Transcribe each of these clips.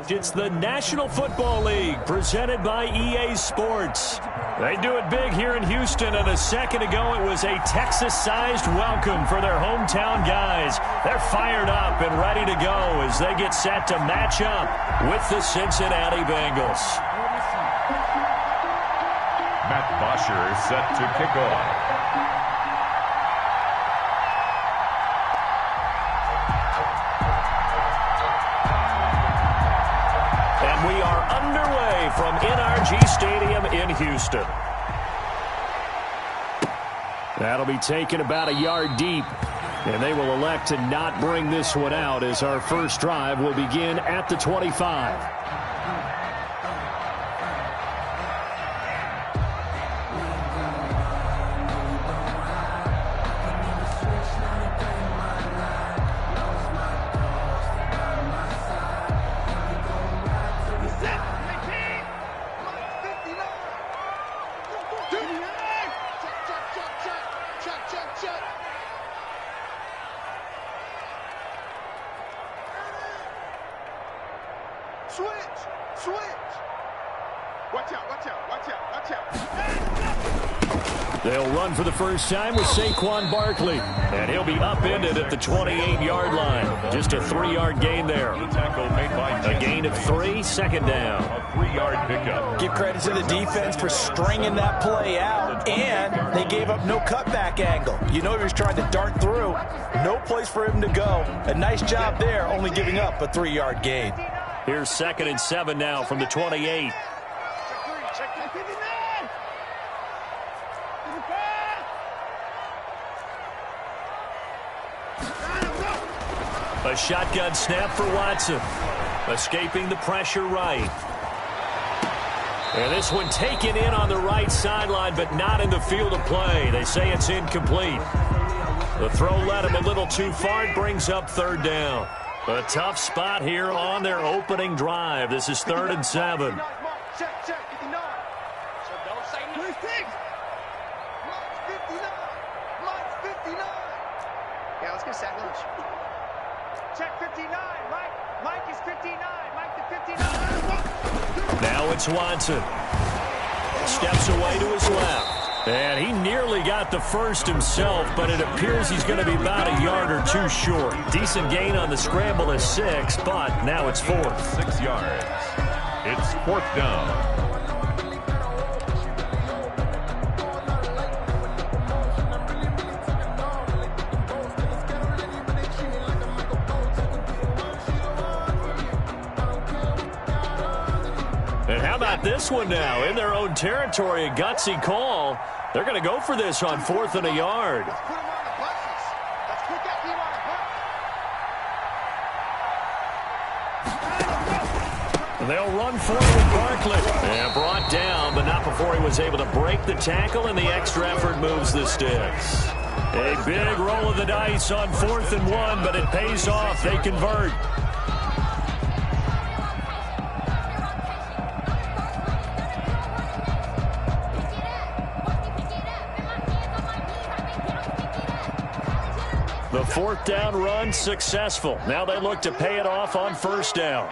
It's the National Football League presented by EA Sports. They do it big here in Houston, and a second ago it was a Texas-sized welcome for their hometown guys. They're fired up and ready to go as they get set to match up with the Cincinnati Bengals. Matt Bosher is set to kick off. And we are underway from NRG Stadium in Houston. That'll be taken about a yard deep. And they will elect to not bring this one out as our first drive will begin at the 25. They'll run for the first time with Saquon Barkley, and he'll be upended at the 28-yard line. Just a 3-yard gain there. A gain of 3, second down. A 3-yard pickup. Give credit to the defense for stringing that play out, and they gave up no cutback angle. You know he was trying to dart through. No place for him to go. A nice job there, only giving up a 3-yard gain. Here's 2nd and 7 now from the 28. A shotgun snap for Watson. Escaping the pressure right. And this one taken in on the right sideline, but not in the field of play. They say it's incomplete. The throw led him a little too far. It brings up 3rd down. A tough spot here on their opening drive. This is 3rd and 7. Yeah, let's get a sack lunch. Check 59. Mike is 59. Mike to 59. Now it's Watson. Steps away to his left. And he nearly got the first himself, but it appears he's going to be about a yard or 2 short. Decent gain on the scramble is 6, but now it's 4th. 6 yards. It's 4th down. And how about this one now? In their own territory, a gutsy call. They're going to go for this on 4th and a yard. Let's put him on the buses. Let's put that team on the bus. They'll run forward with Barkley. And brought down, but not before he was able to break the tackle, and the extra effort moves the sticks. A big roll of the dice on 4th and 1, but it pays off. They convert. The 4th down run successful. Now they look to pay it off on 1st down.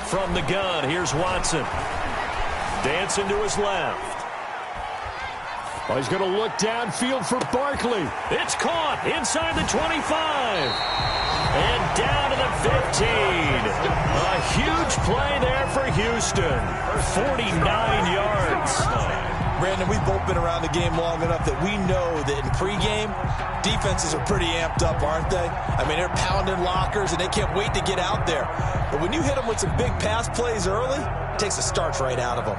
From the gun, here's Watson. Dancing to his left. Oh, he's going to look downfield for Barkley. It's caught inside the 25. And down to the 15. A huge play there for Houston. 49 yards. Brandon, we've both been around the game long enough that we know that in pregame, defenses are pretty amped up, aren't they? I mean, they're pounding lockers, and they can't wait to get out there. But when you hit them with some big pass plays early, it takes the starch right out of them.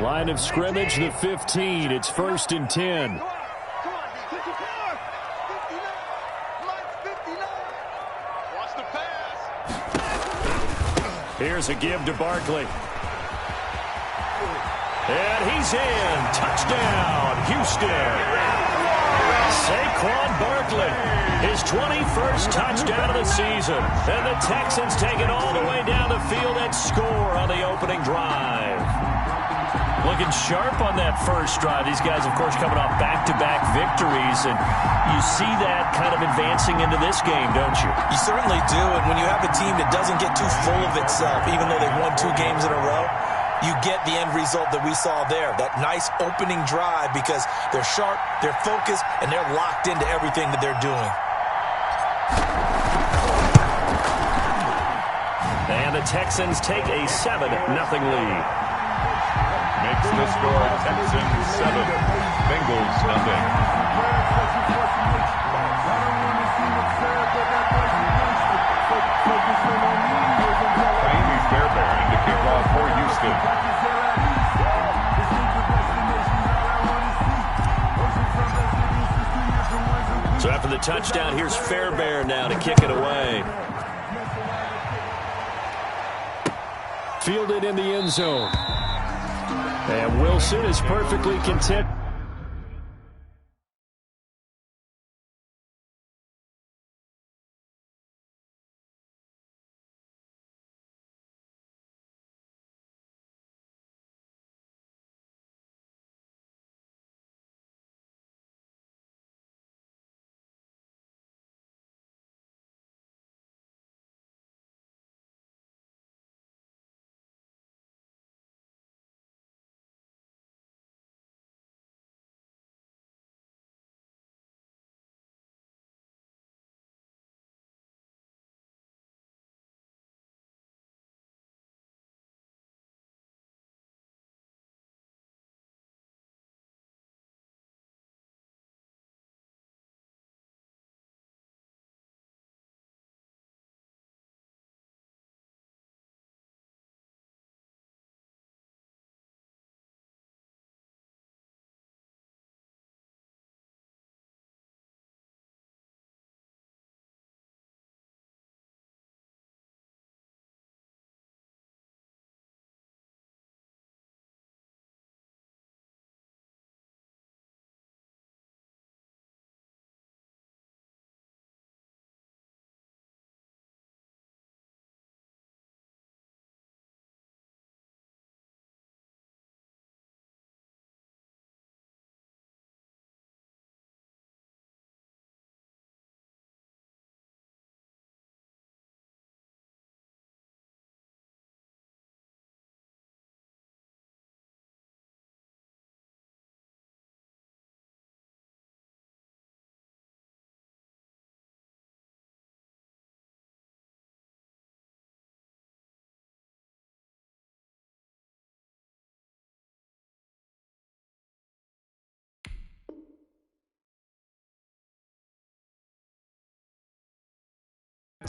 Line of scrimmage, the 15. It's 1st and 10. Here's a give to Barkley. And he's in. Touchdown, Houston. Saquon Barkley, his 21st touchdown of the season. And the Texans take it all the way down the field and score on the opening drive. Looking looking sharp on that first drive. These guys, of course, coming off back-to-back victories, and you see that kind of advancing into this game, don't you? You certainly do, and when you have a team that doesn't get too full of itself, even though they've won 2 games in a row, you get the end result that we saw there, that nice opening drive, because they're sharp, they're focused, and they're locked into everything that they're doing. And the Texans take a 7-0 lead. Makes the score Texans 7, Bengals nothing. Amy Fairbairn to kick off for Houston. So after the touchdown, here's Fairbairn now to kick it away. Fielded in the end zone. And Wilson is perfectly content.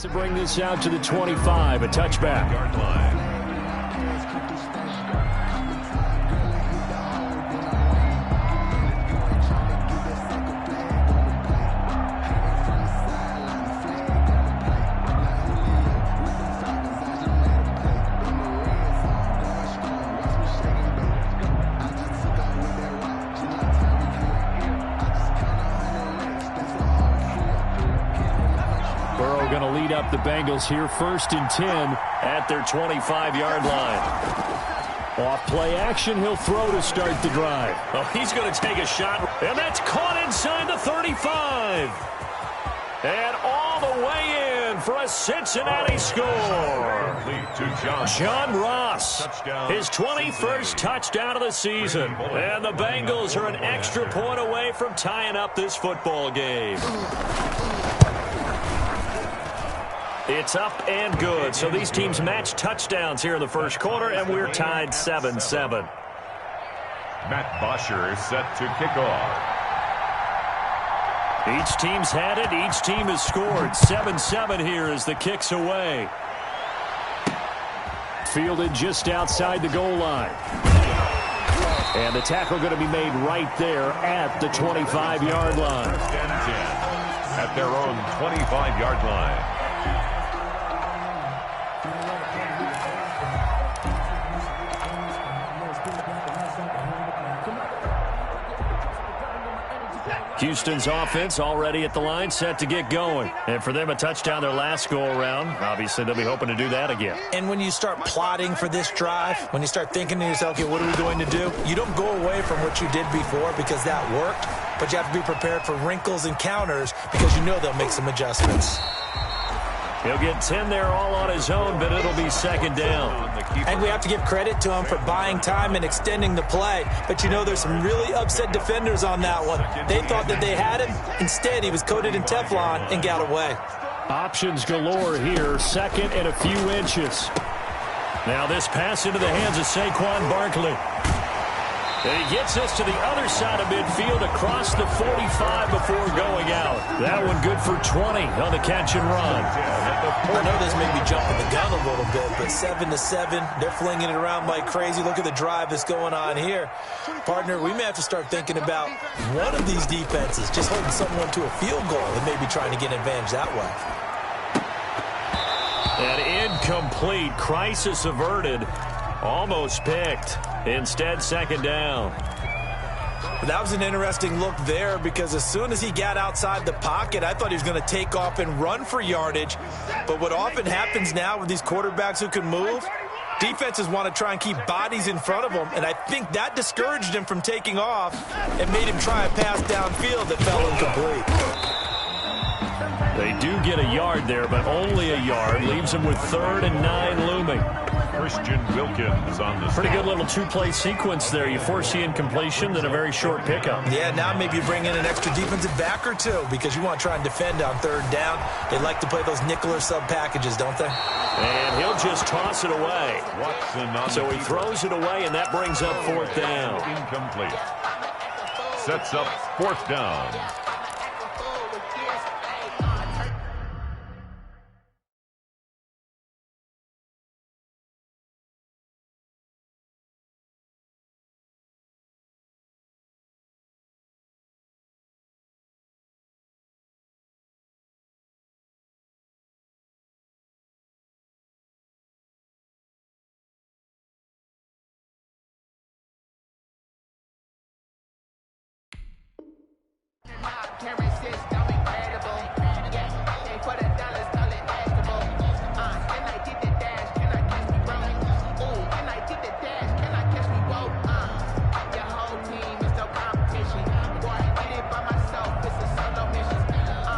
To bring this out to the 25, a touchback. Yard line. Going to lead up the Bengals here, 1st and 10 at their 25-yard line. Off play action, he'll throw to start the drive. Oh, he's going to take a shot, and that's caught inside the 35. And all the way in for a Cincinnati score. John Ross, his 21st touchdown of the season. And the Bengals are an extra point away from tying up this football game. It's up and good. So these teams match touchdowns here in the first quarter, and we're tied 7-7. Matt Bosher is set to kick off. Each team's had it. Each team has scored. 7-7 here as the kick's away. Fielded just outside the goal line. And the tackle going to be made right there at the 25-yard line. 1st and 10 at their own 25-yard line. Houston's offense already at the line, set to get going. And for them, a touchdown their last go-around. Obviously, they'll be hoping to do that again. And when you start plotting for this drive, when you start thinking to yourself, okay, what are we going to do? You don't go away from what you did before because that worked, but you have to be prepared for wrinkles and counters because you know they'll make some adjustments. He'll get 10 there all on his own, but it'll be second down. And we have to give credit to him for buying time and extending the play. But you know there's some really upset defenders on that one. They thought that they had him. Instead, he was coated in Teflon and got away. Options galore here, second and a few inches. Now this pass into the hands of Saquon Barkley. And he gets us to the other side of midfield across the 45 before going out. That one good for 20 on the catch and run. I know this may be jumping the gun a little bit, but 7-7, they're flinging it around like crazy. Look at the drive that's going on here. Partner, we may have to start thinking about one of these defenses just holding someone to a field goal and maybe trying to get an advantage that way. An incomplete, crisis averted, almost picked. Instead, second down. That was an interesting look there because as soon as he got outside the pocket, I thought he was going to take off and run for yardage. But what often happens now with these quarterbacks who can move, defenses want to try and keep bodies in front of them, and I think that discouraged him from taking off and made him try a pass downfield that fell incomplete. They do get a yard there, but only a yard. Leaves them with 3rd and 9 looming. Christian Wilkins on the Pretty good little two-play sequence there. You force the incompletion, then a very short pickup. Yeah, now maybe you bring in an extra defensive back or two because you want to try and defend on 3rd down. They like to play those nickel or sub packages, don't they? And he'll just toss it away. So he throws it away, and that brings up 4th down. Incomplete. Sets up 4th down.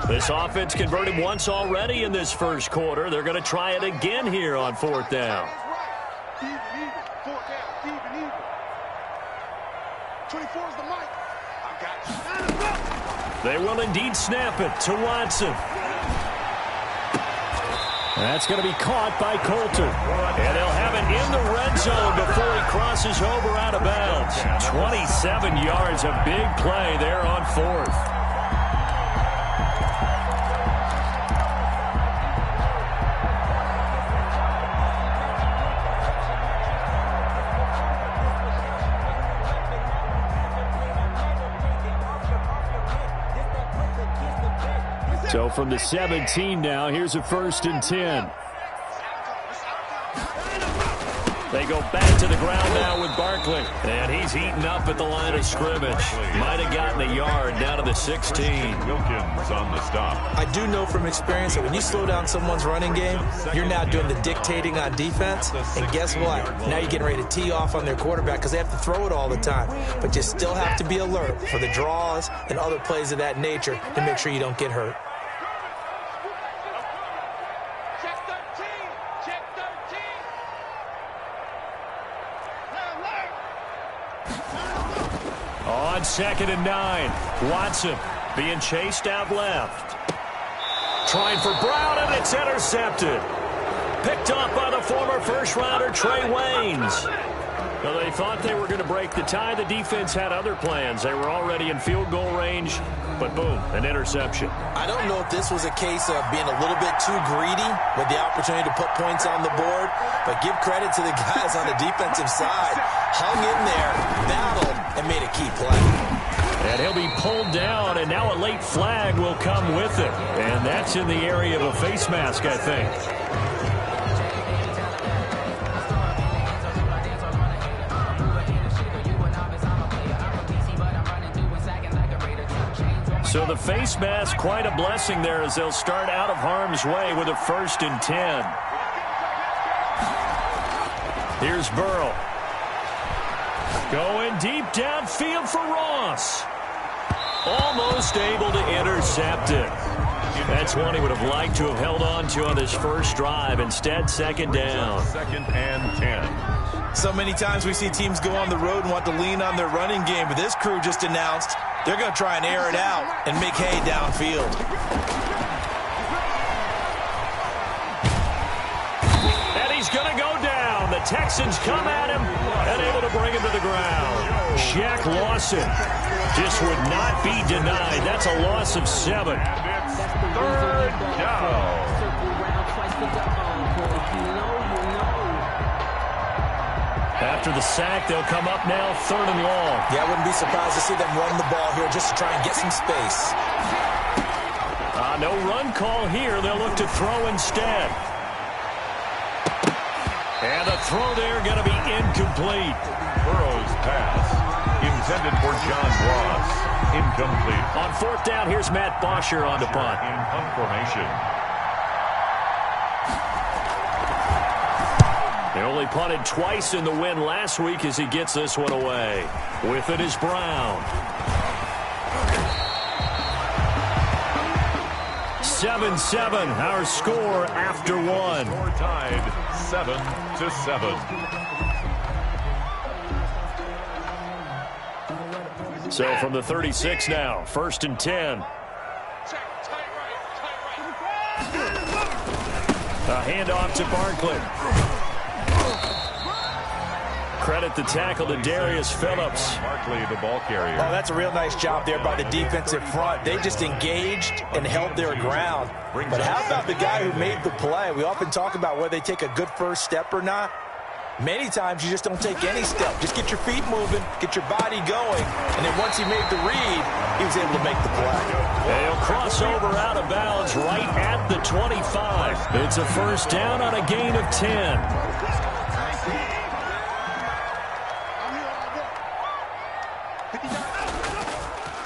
This offense converted once already in this first quarter. They're going to try it again here on 4th down. They will indeed snap it to Watson. That's going to be caught by Coulter. And they'll have it in the red zone before he crosses over out of bounds. 27 yards, a big play there on 4th. So from the 17 now, here's a 1st and 10. They go back to the ground now with Barkley. And he's eaten up at the line of scrimmage. Might have gotten a yard down to the 16. Wilkins on the stop. I do know from experience that when you slow down someone's running game, you're now doing the dictating on defense. And guess what? Now you're getting ready to tee off on their quarterback because they have to throw it all the time. But you still have to be alert for the draws and other plays of that nature to make sure you don't get hurt. On 2nd and 9, Watson being chased out left. Trying for Brown, and it's intercepted. Picked off by the former first-rounder Trey Waynes. Well, they thought they were going to break the tie. The defense had other plans. They were already in field goal range, but boom, an interception. I don't know if this was a case of being a little bit too greedy with the opportunity to put points on the board, but give credit to the guys on the defensive side. Hung in there, battled, and made a key play. And he'll be pulled down, and now a late flag will come with it. And that's in the area of a face mask, I think. So the face mask, quite a blessing there as they'll start out of harm's way with a 1st and 10. Here's Burrow. Going deep downfield for Ross. Almost able to intercept it. That's one he would have liked to have held on to on his first drive. Instead, 2nd down. 2nd and 10. So many times we see teams go on the road and want to lean on their running game, but this crew just announced they're going to try and air it out and make hay downfield. And he's going to go down. The Texans come at him and able to bring him to the ground. Shaq Lawson just would not be denied. That's a loss of 7. And it's 3rd down. After the sack, they'll come up now 3rd and long. Yeah, I wouldn't be surprised to see them run the ball here just to try and get some space. No run call here. They'll look to throw instead. And the throw there going to be incomplete. Burrow's pass intended for John Ross. Incomplete. On 4th down, here's Matt Bosher on the punt. In punt formation. They only punted twice in the win last week as he gets this one away. With it is Brown. 7-7, our score after 1. Score tied 7-7. So from the 36 now, 1st and 10. A handoff to Barkley. Credit the tackle to Darius Phillips. Barkley, the ball carrier. Oh, that's a real nice job there by the defensive front. They just engaged and held their ground. But how about the guy who made the play? We often talk about whether they take a good first step or not. Many times you just don't take any step. Just get your feet moving, get your body going, and then once he made the read, he was able to make the play. They'll cross over out of bounds right at the 25. It's a 1st down on a gain of 10.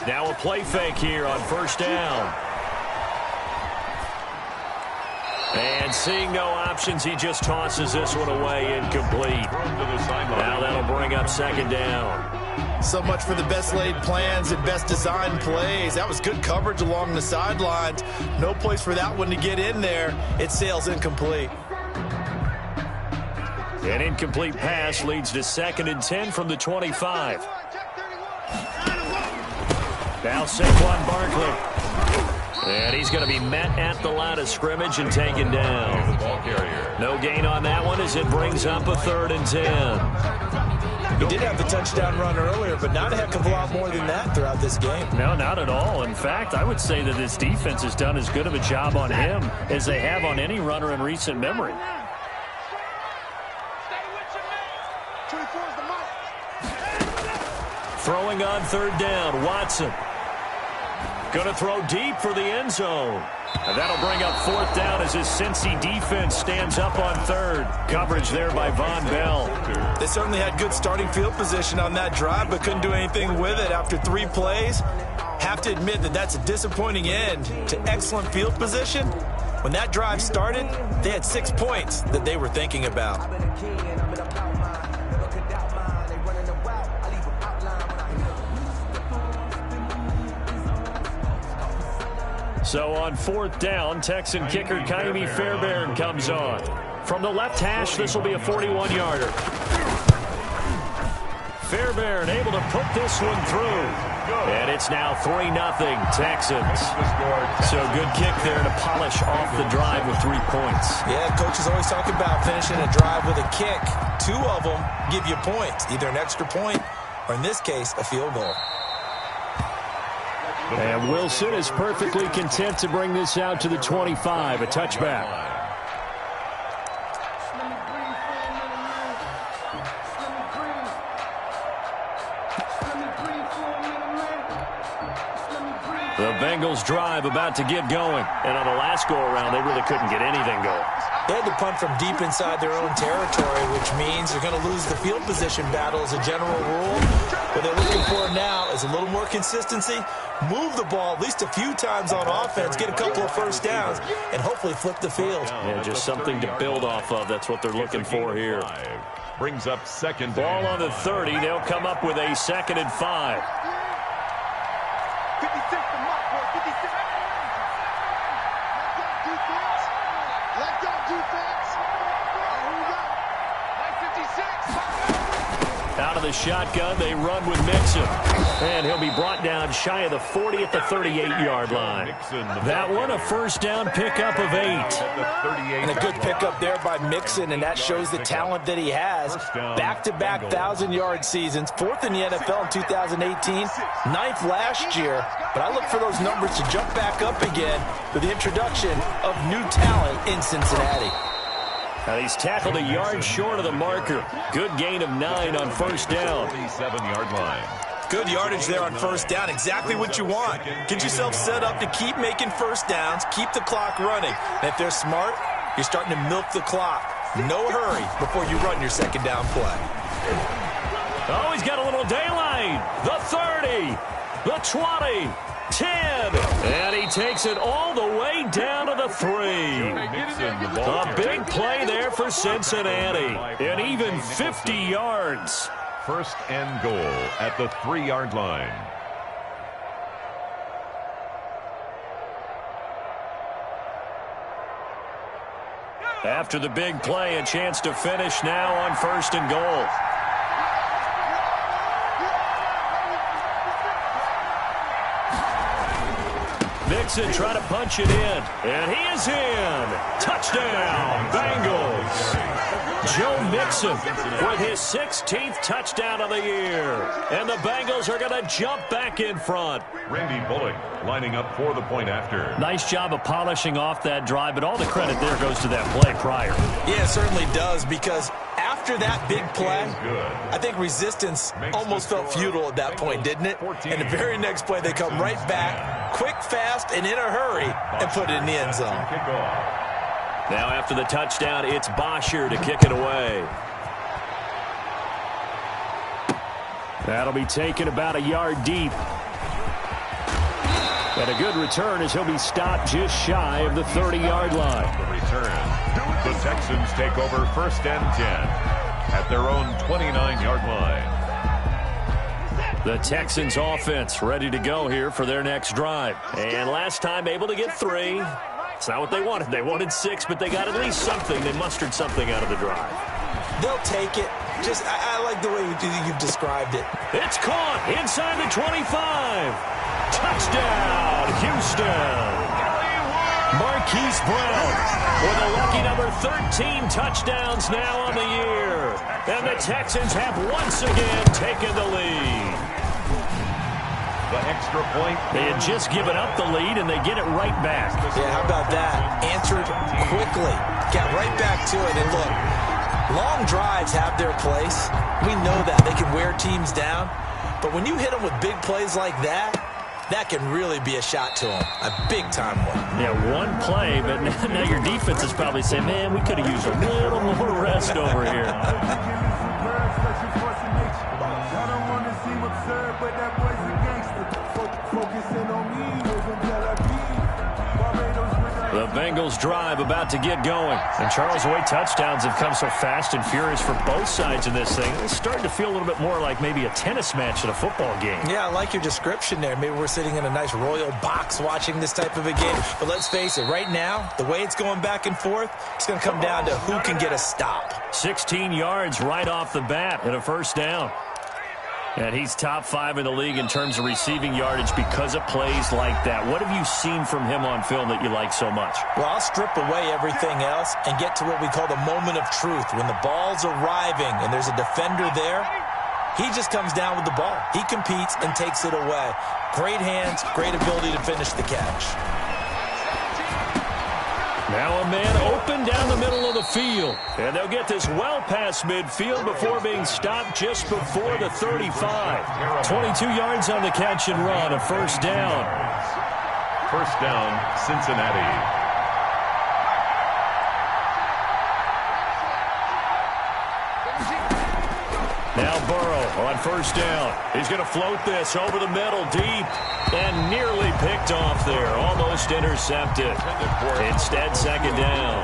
Now a play fake here on 1st down. And seeing no options, he just tosses this one away incomplete. Now that'll bring up 2nd down. So much for the best laid plans and best designed plays. That was good coverage along the sidelines. No place for that one to get in there. It sails incomplete. An incomplete pass leads to 2nd and 10 from the 25. Now Saquon Barkley. And he's going to be met at the line of scrimmage and taken down. No gain on that one as it brings up a 3rd and 10. He did have the touchdown run earlier, but not a heck of a lot more than that throughout this game. No, not at all. In fact, I would say that this defense has done as good of a job on him as they have on any runner in recent memory. Throwing on 3rd down, Watson. Going to throw deep for the end zone. And that'll bring up 4th down as his Cincy defense stands up on 3rd. Coverage there by Von Bell. They certainly had good starting field position on that drive, but couldn't do anything with it after 3 plays. Have to admit that that's a disappointing end to excellent field position. When that drive started, they had 6 points that they were thinking about. So on 4th down, Texan kicker Kaimi Fairbairn comes on. From the left hash, this will be a 41-yarder. Fairbairn able to put this one through. And it's now 3-0 Texans. So good kick there to polish off the drive with 3 points. Yeah, coaches always talk about finishing a drive with a kick. 2 of them give you points, either an extra point or, in this case, a field goal. And Wilson is perfectly content to bring this out to the 25, a touchback. The Bengals drive about to get going. And on the last go-around, they really couldn't get anything going. They had to punt from deep inside their own territory, which means they're going to lose the field position battle as a general rule. What they're looking for now is a little more consistency, move the ball at least a few times on offense, get a couple of first downs, and hopefully flip the field. Yeah, just something to build off of. That's what they're looking for here. Brings up second Ball down. on the 30. They'll come up with a 2nd and 5. 56 to Mark, boy, 56. Let go defense. Who we got? 56. Out of the shotgun, they run with Mixon. And he'll be brought down shy of the 40 at the 38-yard line. That one, a first down pickup of 8. And a good pickup there by Mixon, and that shows the talent that he has. Back-to-back 1,000-yard seasons, 4th in the NFL in 2018, 9th last year. But I look for those numbers to jump back up again with the introduction of new talent in Cincinnati. Now he's tackled a yard short of the marker. Good gain of 9 on first down. 37-yard line. Good yardage there on first down. Exactly what you want. Get yourself set up to keep making first downs, keep the clock running. And if they're smart, you're starting to milk the clock. No hurry before you run your second down play. Oh, he's got a little daylight. The 30, the 20, 10. And he takes it all the way down to the 3. A big play there for Cincinnati. And even 50 yards. First and goal at the 3-yard line. After the big play, a chance to finish now on first and goal. Mixon trying to punch it in. And he is in. Touchdown, Bengals. Joe Mixon with his 16th touchdown of the year. And the Bengals are going to jump back in front. Randy Bullock lining up for the point after. Nice job of polishing off that drive, but all the credit there goes to that play prior. Yeah, it certainly does, because after that big play, I think resistance almost felt futile at that point, didn't it? And the very next play, they come right back, quick, fast, and in a hurry, and put it in the end zone. Now after the touchdown, it's Bosher to kick it away. That'll be taken about a yard deep. And a good return as he'll be stopped just shy of the 30-yard line. The return. The Texans take over first and 10 at their own 29-yard line. The Texans offense ready to go here for their next drive. And last time able to get 3. It's not what they wanted. They wanted 6, but they got at least something. They mustered something out of the drive. They'll take it. Just, I like the way you've described it. It's caught inside the 25. Touchdown, Houston. Marquise Brown with a lucky number 13 touchdowns now on the year. And the Texans have once again taken the lead. The extra point. They had just given up the lead, and they get it right back. Yeah, how about that? Answered quickly. Got right back to it. And look, long drives have their place. We know that. They can wear teams down. But when you hit them with big plays like that, that can really be a shot to them. A big-time one. Yeah, one play, but now your defense is probably saying, man, we could have used a little more rest over here. The Bengals drive about to get going. And Charles, the way touchdowns have come so fast and furious for both sides of this thing, it's starting to feel a little bit more like maybe a tennis match at a football game. Yeah, I like your description there. Maybe we're sitting in a nice royal box watching this type of a game. But let's face it, right now, the way it's going back and forth, it's going to come down to who can get a stop. 16 yards right off the bat and a first down. And he's top 5 in the league in terms of receiving yardage because of plays like that. What have you seen from him on film that you like so much? Well, I'll strip away everything else and get to what we call the moment of truth. When the ball's arriving and there's a defender there, he just comes down with the ball. He competes and takes it away. Great hands, great ability to finish the catch. Now a man open down the middle of the field. And they'll get this well past midfield before being stopped just before the 35. 22 yards on the catch and run, a first down. first down, Cincinnati. Now Burrow on first down. He's going to float this over the middle deep and nearly picked off there. Almost intercepted. Instead, second down.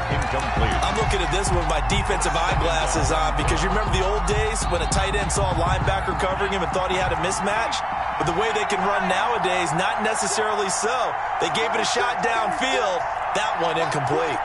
Incomplete. I'm looking at this with my defensive eyeglasses on because you remember the old days when a tight end saw a linebacker covering him and thought he had a mismatch? But the way they can run nowadays, not necessarily so. They gave it a shot downfield. That one incomplete.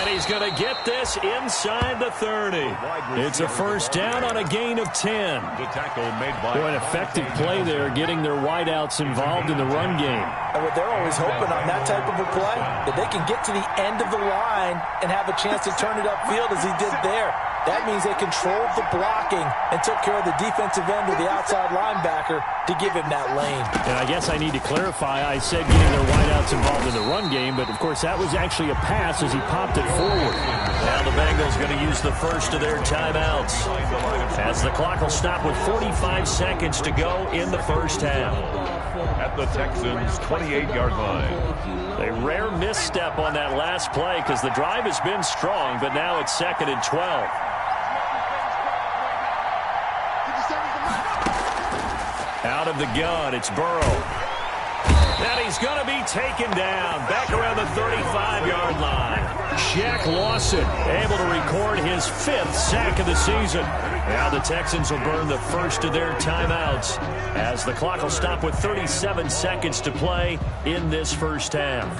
He's going to get this inside the 30. It's a first down on a gain of 10. The tackle made by an effective play there, getting their wideouts involved in the run game. And what they're always hoping on that type of a play, that they can get to the end of the line and have a chance to turn it upfield as he did there. That means they controlled the blocking and took care of the defensive end or the outside linebacker to give him that lane. And I guess I need to clarify, I said getting their wideouts involved in the run game, but of course that was actually a pass as he popped it forward. Now the Bengals going to use the first of their timeouts as the clock will stop with 45 seconds to go in the first half. At the Texans' 28-yard line. A rare misstep on that last play because the drive has been strong, but now it's 2nd and 12. Out of the gun, it's Burrow. And he's going to be taken down back around the 35-yard line. Shaq Lawson able to record his 5th sack of the season. Now the Texans will burn the first of their timeouts as the clock will stop with 37 seconds to play in this first half.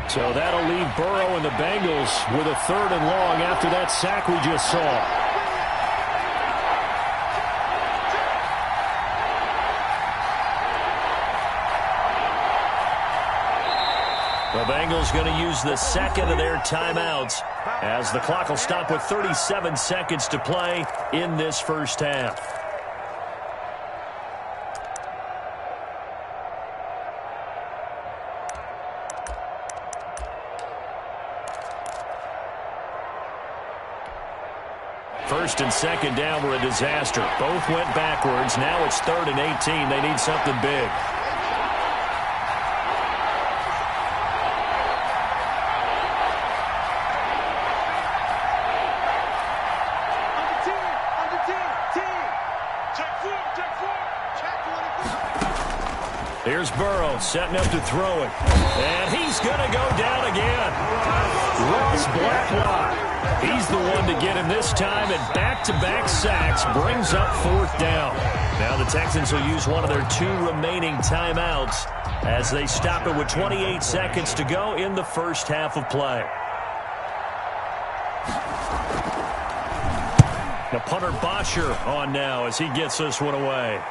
So that'll leave Burrow and the Bengals with a 3rd and long after that sack we just saw. The Bengals going to use the second of their timeouts as the clock will stop with 37 seconds to play in this first half. First and second down were a disaster. Both went backwards. Now it's 3rd and 18. They need something big. Here's Burrow setting up to throw it. And he's going to go down again. Ross Blacklock. He's the one to get him this time, and back-to-back sacks brings up 4th down. Now the Texans will use one of their 2 remaining timeouts as they stop it with 28 seconds to go in the first half of play. The punter Botcher on now as he gets this one away.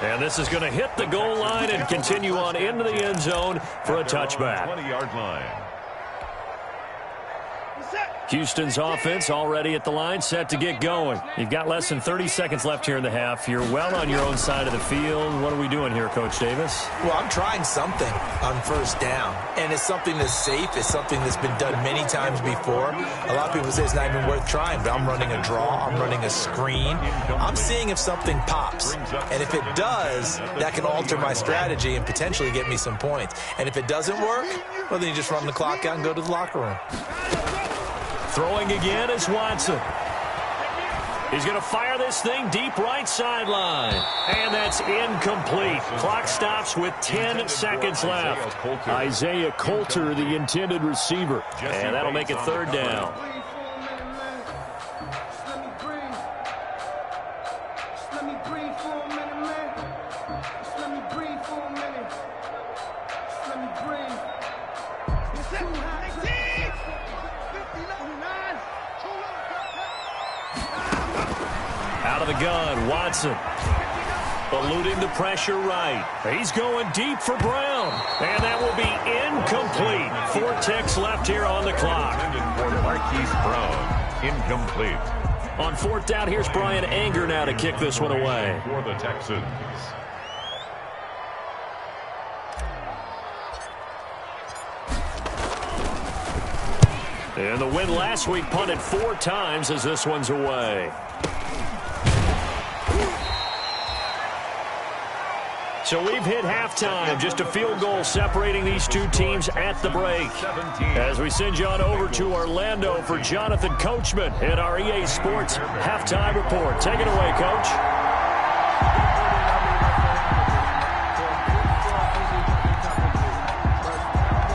And this is going to hit the goal line and continue on into the end zone for a touchback. 20-yard line. Houston's offense already at the line, set to get going. You've got less than 30 seconds left here in the half. You're well on your own side of the field. What are we doing here, Coach Davis? Well, I'm trying something on first down, and it's something that's safe. It's something that's been done many times before. A lot of people say it's not even worth trying, but I'm running a draw. I'm running a screen. I'm seeing if something pops, and if it does, that can alter my strategy and potentially get me some points. And if it doesn't work, well, then you just run the clock out and go to the locker room. Throwing again is Watson. He's going to fire this thing deep right sideline. And that's incomplete. Clock stops with 10 seconds left. Isaiah Coulter, the intended receiver. And that'll make it 3rd down. Out of the gun, Watson. Eluding the pressure right. He's going deep for Brown. And that will be incomplete. 4 ticks left here on the clock. For Marquise Brown, incomplete. On 4th down, here's Brian Anger now to kick this one away. For the Texans. And the win last week punted 4 times as this one's away. So we've hit halftime. Just a field goal separating these two teams at the break. As we send you on over to Orlando for Jonathan Coachman in our EA Sports Halftime Report. Take it away, Coach.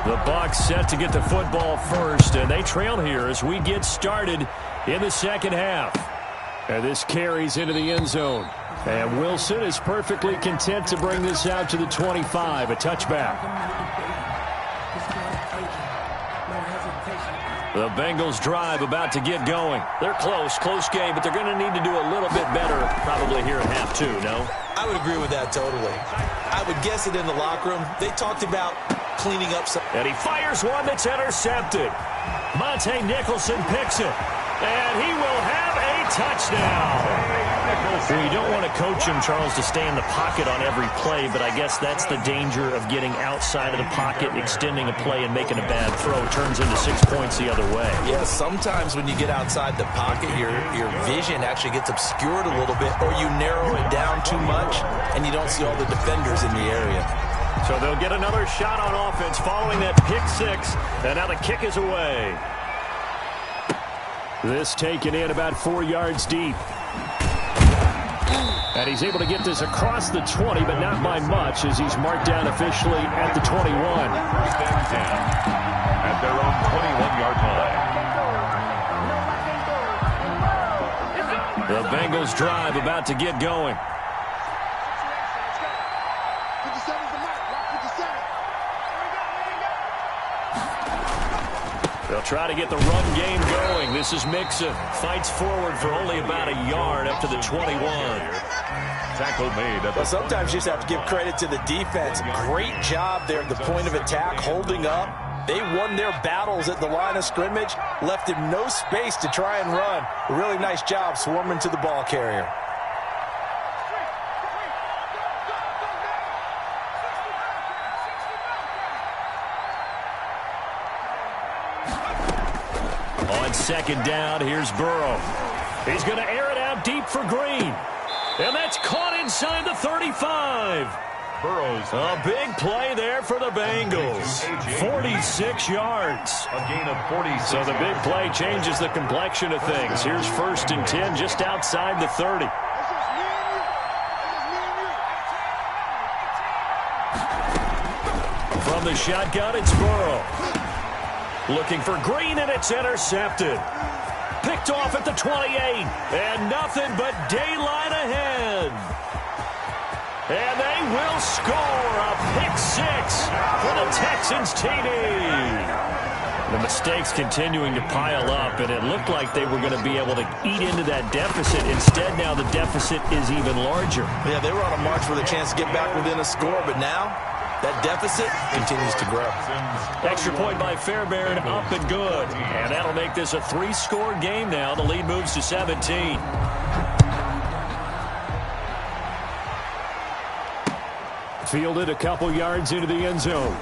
The Bucs set to get the football first, and they trail here as we get started in the second half. And this carries into the end zone. And Wilson is perfectly content to bring this out to the 25, a touchback. The Bengals drive about to get going. They're close game, but they're going to need to do a little bit better probably here at half 2, no? I would agree with that totally. I would guess it in the locker room. They talked about cleaning up some. And he fires one that's intercepted. Monte Nicholson picks it. And he will have a touchdown. Well, you don't want to coach him, Charles, to stay in the pocket on every play, but I guess that's the danger of getting outside of the pocket, extending a play, and making a bad throw. It turns into 6 points the other way. Yeah, sometimes when you get outside the pocket, your vision actually gets obscured a little bit, or you narrow it down too much, and you don't see all the defenders in the area. So they'll get another shot on offense following that pick 6, and now the kick is away. This taken in about 4 yards deep. And he's able to get this across the 20, but not by much, as he's marked down officially at the 21. At their own 21-yard line. The Bengals drive about to get going. They'll try to get the run game going. This is Mixon. Fights forward for only about a yard up to the 21. Tackle made. Well, sometimes you just have to give credit to the defense. Great job there at the point of attack, holding up. They won their battles at the line of scrimmage, left him no space to try and run. A really nice job swarming to the ball carrier. On second down, here's Burrow. He's going to air it out deep for Green. And that's caught inside the 35. Burrows. A big play there for the Bengals. 46 yards. A gain of 46. So the big play changes the complexion of things. Here's 1st and 10 just outside the 30. From the shotgun, it's Burrow. Looking for Green, and it's intercepted. Picked off at the 28, and nothing but daylight ahead. And they will score a pick 6 for the Texans TD. The mistakes continuing to pile up, and it looked like they were going to be able to eat into that deficit. Instead, now the deficit is even larger. Yeah, they were on a march with a chance to get back within a score, but now that deficit continues to grow. Extra point by Fairbairn, up and good. And that'll make this a 3-score game now. The lead moves to 17. Fielded a couple yards into the end zone.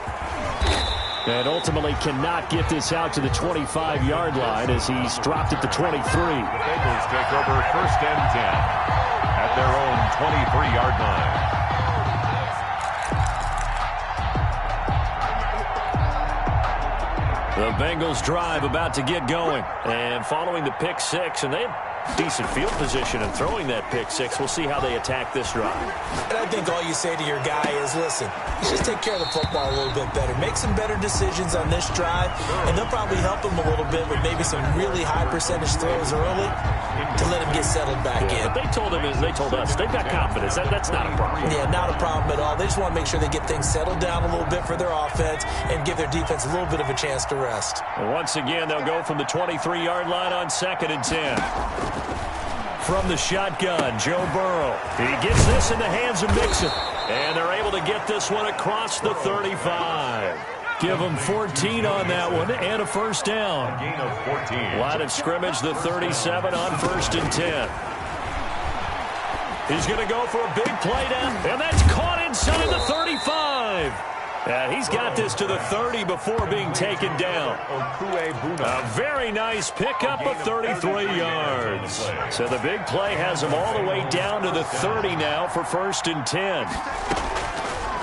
And ultimately cannot get this out to the 25-yard line as he's dropped at the 23. The Bengals take over 1st and 10 at their own 23-yard line. The Bengals drive about to get going. And following the pick 6, and they have decent field position in throwing that pick 6. We'll see how they attack this drive. And I think all you say to your guy is, listen, just take care of the football a little bit better. Make some better decisions on this drive, and they'll probably help him a little bit with maybe some really high percentage throws early to let him get settled back in. But they told us, they've got confidence. That's not a problem. Yeah, not a problem at all. They just want to make sure they get things settled down a little bit for their offense and give their defense a little bit of a chance to rest. And once again, they'll go from the 23-yard line on 2nd and 10. From the shotgun, Joe Burrow. He gets this in the hands of Mixon. And they're able to get this one across the 35. Give them 14 on that one and a 1st down. A gain of 14. Line of scrimmage, the 37 on 1st and 10. He's going to go for a big play down, and that's caught inside the 35. And he's got this to the 30 before being taken down. A very nice pickup of 33 yards. So the big play has him all the way down to the 30 now for 1st and 10.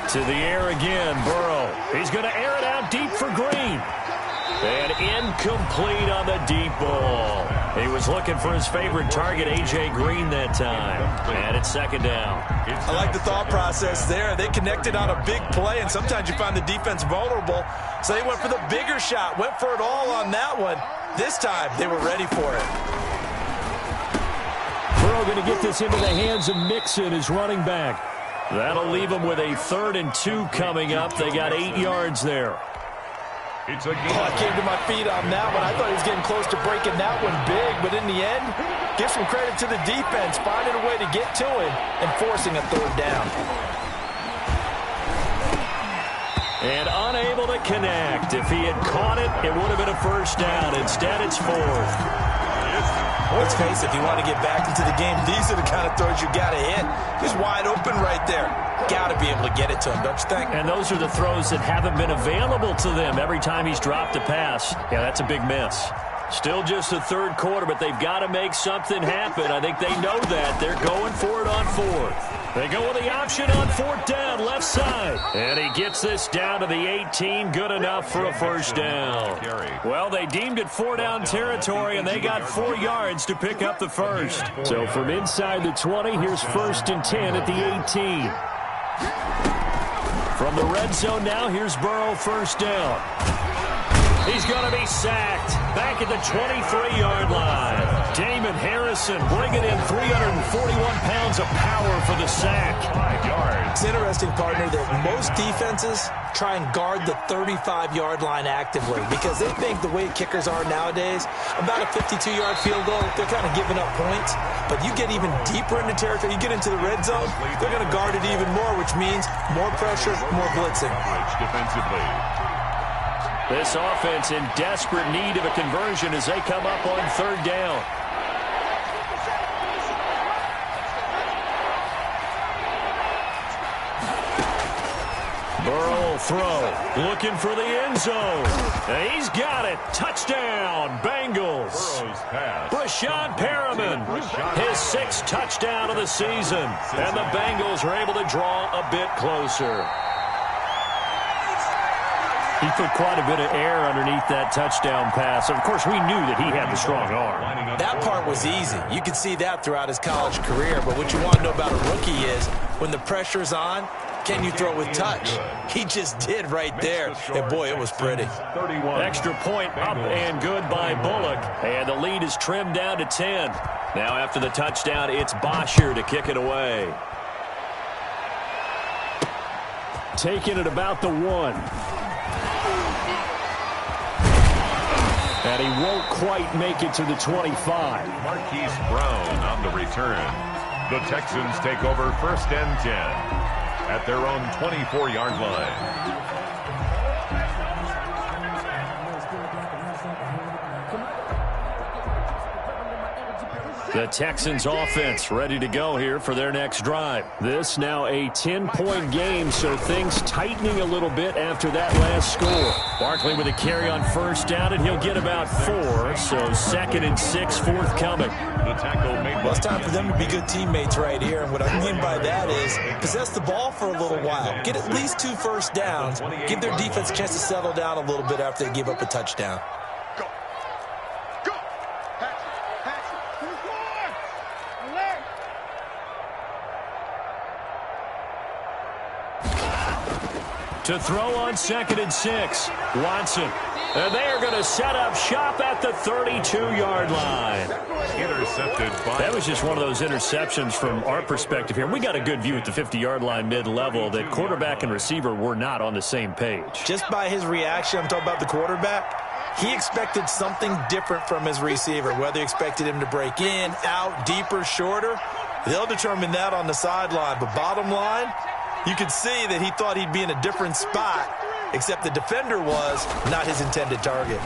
To the air again, Burrow. He's going to air it out deep for Green. And incomplete on the deep ball. He was looking for his favorite target, A.J. Green, that time. And it's 2nd down. I like the thought process there. They connected on a big play, and sometimes you find the defense vulnerable. So they went for the bigger shot, went for it all on that one. This time, they were ready for it. Burrow going to get this into the hands of Mixon, his running back. That'll leave them with a 3rd and 2 coming up. They got 8 yards there. I came to my feet on that one. I thought he was getting close to breaking that one big, but in the end, give some credit to the defense, finding a way to get to him and forcing a 3rd down. And unable to connect. If he had caught it, it would have been a 1st down. Instead, it's 4th. Let's face it, if you want to get back into the game, these are the kind of throws you got to hit. He's wide open right there. Got to be able to get it to him, don't you think? And those are the throws that haven't been available to them every time he's dropped a pass. Yeah, that's a big miss. Still just the 3rd quarter, but they've got to make something happen. I think they know that. They're going for it on 4th. They go with the option on 4th down, left side. And he gets this down to the 18. Good enough for a 1st down. Well, they deemed it 4-down territory, and they got 4 yards to pick up the 1st. So from inside the 20, here's 1st and 10 at the 18. From the red zone now, here's Burrow, 1st down. He's going to be sacked back at the 23-yard line. Damon Harrison bringing in 341 pounds of power for the sack. 5 yards. It's interesting, partner, that most defenses try and guard the 35-yard line actively because they think the way kickers are nowadays, about a 52-yard field goal, they're kind of giving up points. But you get even deeper into territory, you get into the red zone, they're going to guard it even more, which means more pressure, more blitzing. Defensively. This offense in desperate need of a conversion as they come up on 3rd down. Burrow will throw, looking for the end zone. And he's got it. Touchdown, Bengals. Brashad Perriman, his 6th touchdown of the season. And the Bengals are able to draw a bit closer. He put quite a bit of air underneath that touchdown pass. Of course, we knew that he had the strong arm. That part was easy. You could see that throughout his college career. But what you want to know about a rookie is when the pressure's on, can you throw with touch? He just did right there. And, boy, it was pretty. Extra point up and good by Bullock. And the lead is trimmed down to 10. Now after the touchdown, it's Bosher to kick it away. Taking it about the 1. And he won't quite make it to the 25. Marquise Brown on the return. The Texans take over 1st and 10 at their own 24-yard line. The Texans offense ready to go here for their next drive. This now a 10-point game, so things tightening a little bit after that last score. Barkley with a carry on 1st down, and he'll get about 4, so 2nd and 6 forthcoming. The tackle made. Well, it's time for them to be good teammates right here, and what I mean by that is possess the ball for a little while. Get at least 2 first downs. Give their defense a chance to settle down a little bit after they give up a touchdown. To throw on 2nd and 6, Watson. And they are going to set up shop at the 32-yard line. Intercepted by... That was just one of those interceptions from our perspective here. We got a good view at the 50-yard line mid-level that quarterback and receiver were not on the same page. Just by his reaction, I'm talking about the quarterback, he expected something different from his receiver, whether he expected him to break in, out, deeper, shorter. They'll determine that on the sideline. But bottom line, you could see that he thought he'd be in a different spot, except the defender was not his intended target.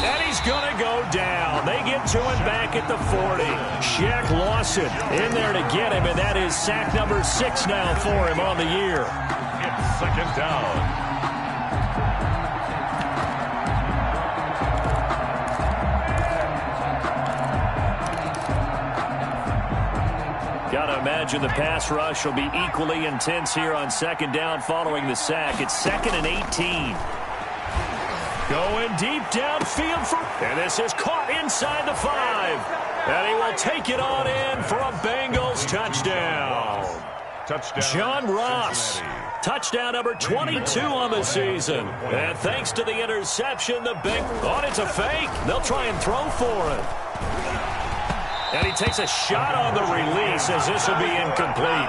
And he's he's going to go down. They get to him back at the 40. Shaq Lawson in there to get him, and that is sack number 6 now for him on the year. It's second down. Got to imagine the pass rush will be equally intense here on second down following the sack. It's 2nd and 18. Going deep downfield and this is caught inside the 5. And he will take it on in for a Bengals touchdown. John Ross. Touchdown number 22 on the season. And thanks to the interception, the Bengals. It's a fake. They'll try and throw for it. And he takes a shot on the release as this will be incomplete.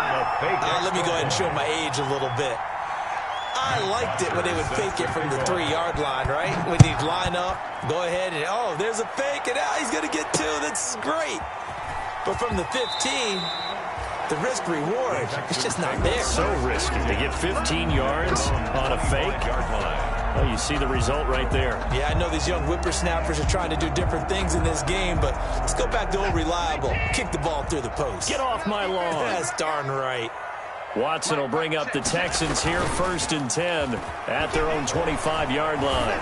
Let me go ahead and show my age a little bit. I liked it when they would fake it from the 3-yard line, right? When he'd line up, go ahead and, oh, there's a fake, and he's going to get 2. That's great. But from the 15, the risk-reward, it's just not there. So risky to get 15 yards on a fake. Well, you see the result right there. Yeah, I know these young whippersnappers are trying to do different things in this game, but let's go back to old reliable. Kick the ball through the post. Get off my lawn. That's darn right. Watson will bring up the Texans here 1st and 10 at their own 25-yard line.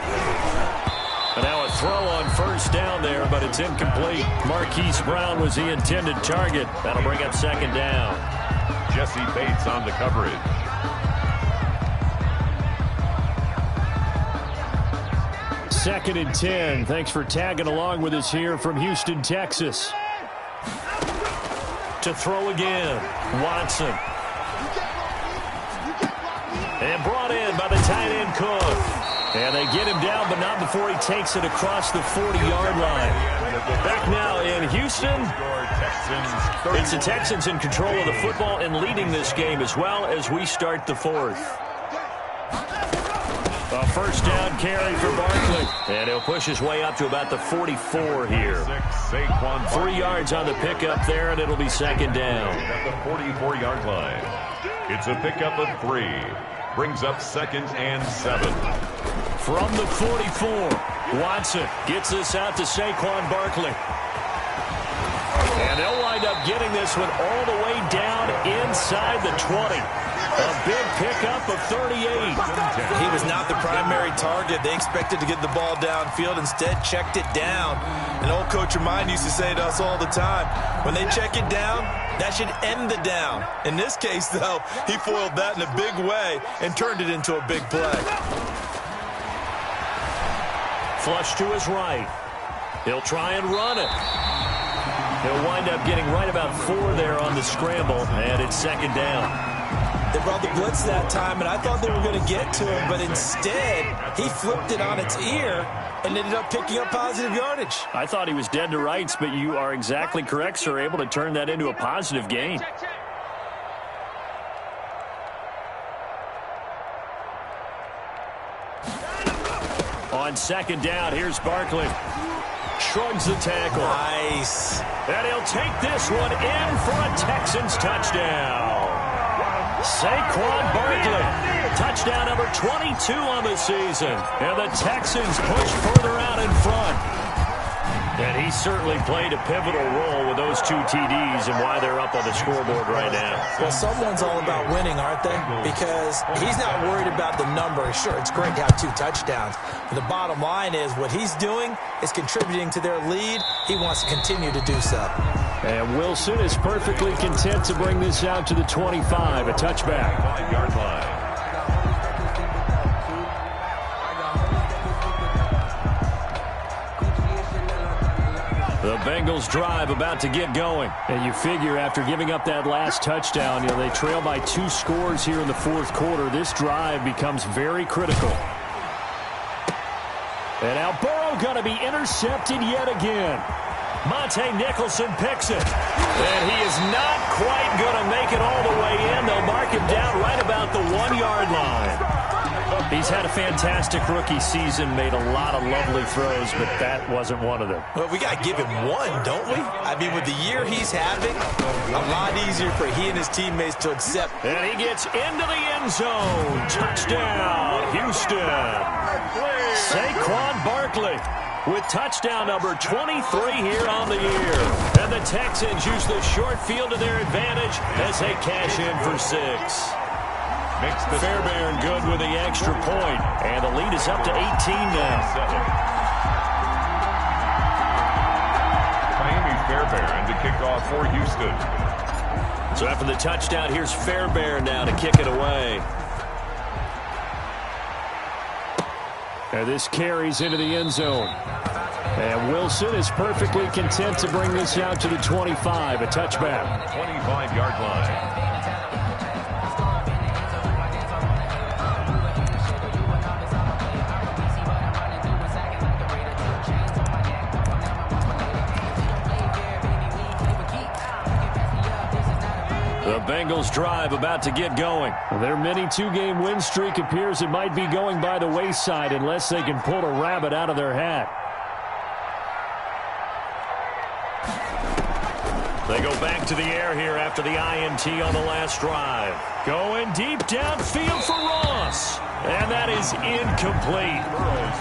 And now a throw on 1st down there, but it's incomplete. Marquise Brown was the intended target. That'll bring up 2nd down. Jesse Bates on the coverage. Second and 10. Thanks for tagging along with us here from Houston, Texas. To throw again, Watson. And brought in by the tight end Cook. And they get him down, but not before he takes it across the 40-yard line. Back now in Houston. It's the Texans in control of the football and leading this game as well as we start the 4th. A 1st down carry for Barkley. And he'll push his way up to about the 44 here. 3 yards on the pickup there, and it'll be 2nd down. At the 44-yard line. It's a pickup of 3. Brings up 2nd and 7. From the 44, Watson gets this out to Saquon Barkley. And they'll wind up getting this one all the way down inside the 20. A big pickup of 38. He was not the primary target. They expected to get the ball downfield. Instead, checked it down. An old coach of mine used to say to us all the time, when they check it down, that should end the down. In this case, though, he foiled that in a big way and turned it into a big play. Flush to his right. He'll try and run it. He'll wind up getting right about 4 there on the scramble, and it's 2nd down. They brought the blitz that time, and I thought they were going to get to him, but instead, he flipped it on its ear and ended up picking up positive yardage. I thought he was dead to rights, but you are exactly correct, sir, able to turn that into a positive gain. On 2nd down, here's Barkley. Shrugs the tackle. Nice. And he'll take this one in for a Texans touchdown. Saquon Barkley, touchdown number 22 on the season. And the Texans push further out in front. And he certainly played a pivotal role with those 2 TDs and why they're up on the scoreboard right now. Well, someone's all about winning, aren't they? Because he's not worried about the number. Sure, it's great to have 2 touchdowns. But the bottom line is what he's doing is contributing to their lead. He wants to continue to do so. And Wilson is perfectly content to bring this out to the 25, a touchback. 5-yard line. The Bengals drive about to get going. And you figure after giving up that last touchdown, they trail by 2 scores here in the 4th quarter. This drive becomes very critical. And now Burrow going to be intercepted yet again. Monte Nicholson picks it. And he is not quite going to make it all the way in. They'll mark him down right about the 1-yard line. He's had a fantastic rookie season, made a lot of lovely throws, but that wasn't one of them. Well, we got to give him one, don't we? I mean, with the year he's having, a lot easier for he and his teammates to accept. And he gets into the end zone. Touchdown, Houston. Saquon Barkley. with touchdown number 23 here on the year. And the Texans use the short field to their advantage as they cash in for 6. Fairbairn good with the extra point, and the lead is up to 18 now. Miami Fairbairn to kick off for Houston. So after the touchdown, here's Fairbairn now to kick it away. And this carries into the end zone. And Wilson is perfectly content to bring this out to the 25, a touchback. 25-yard line. The Bengals drive about to get going. Their mini two-game win streak appears it might be going by the wayside unless they can pull a rabbit out of their hat. They go back to the air here after the INT on the last drive. Going deep downfield for Ross. And that is incomplete.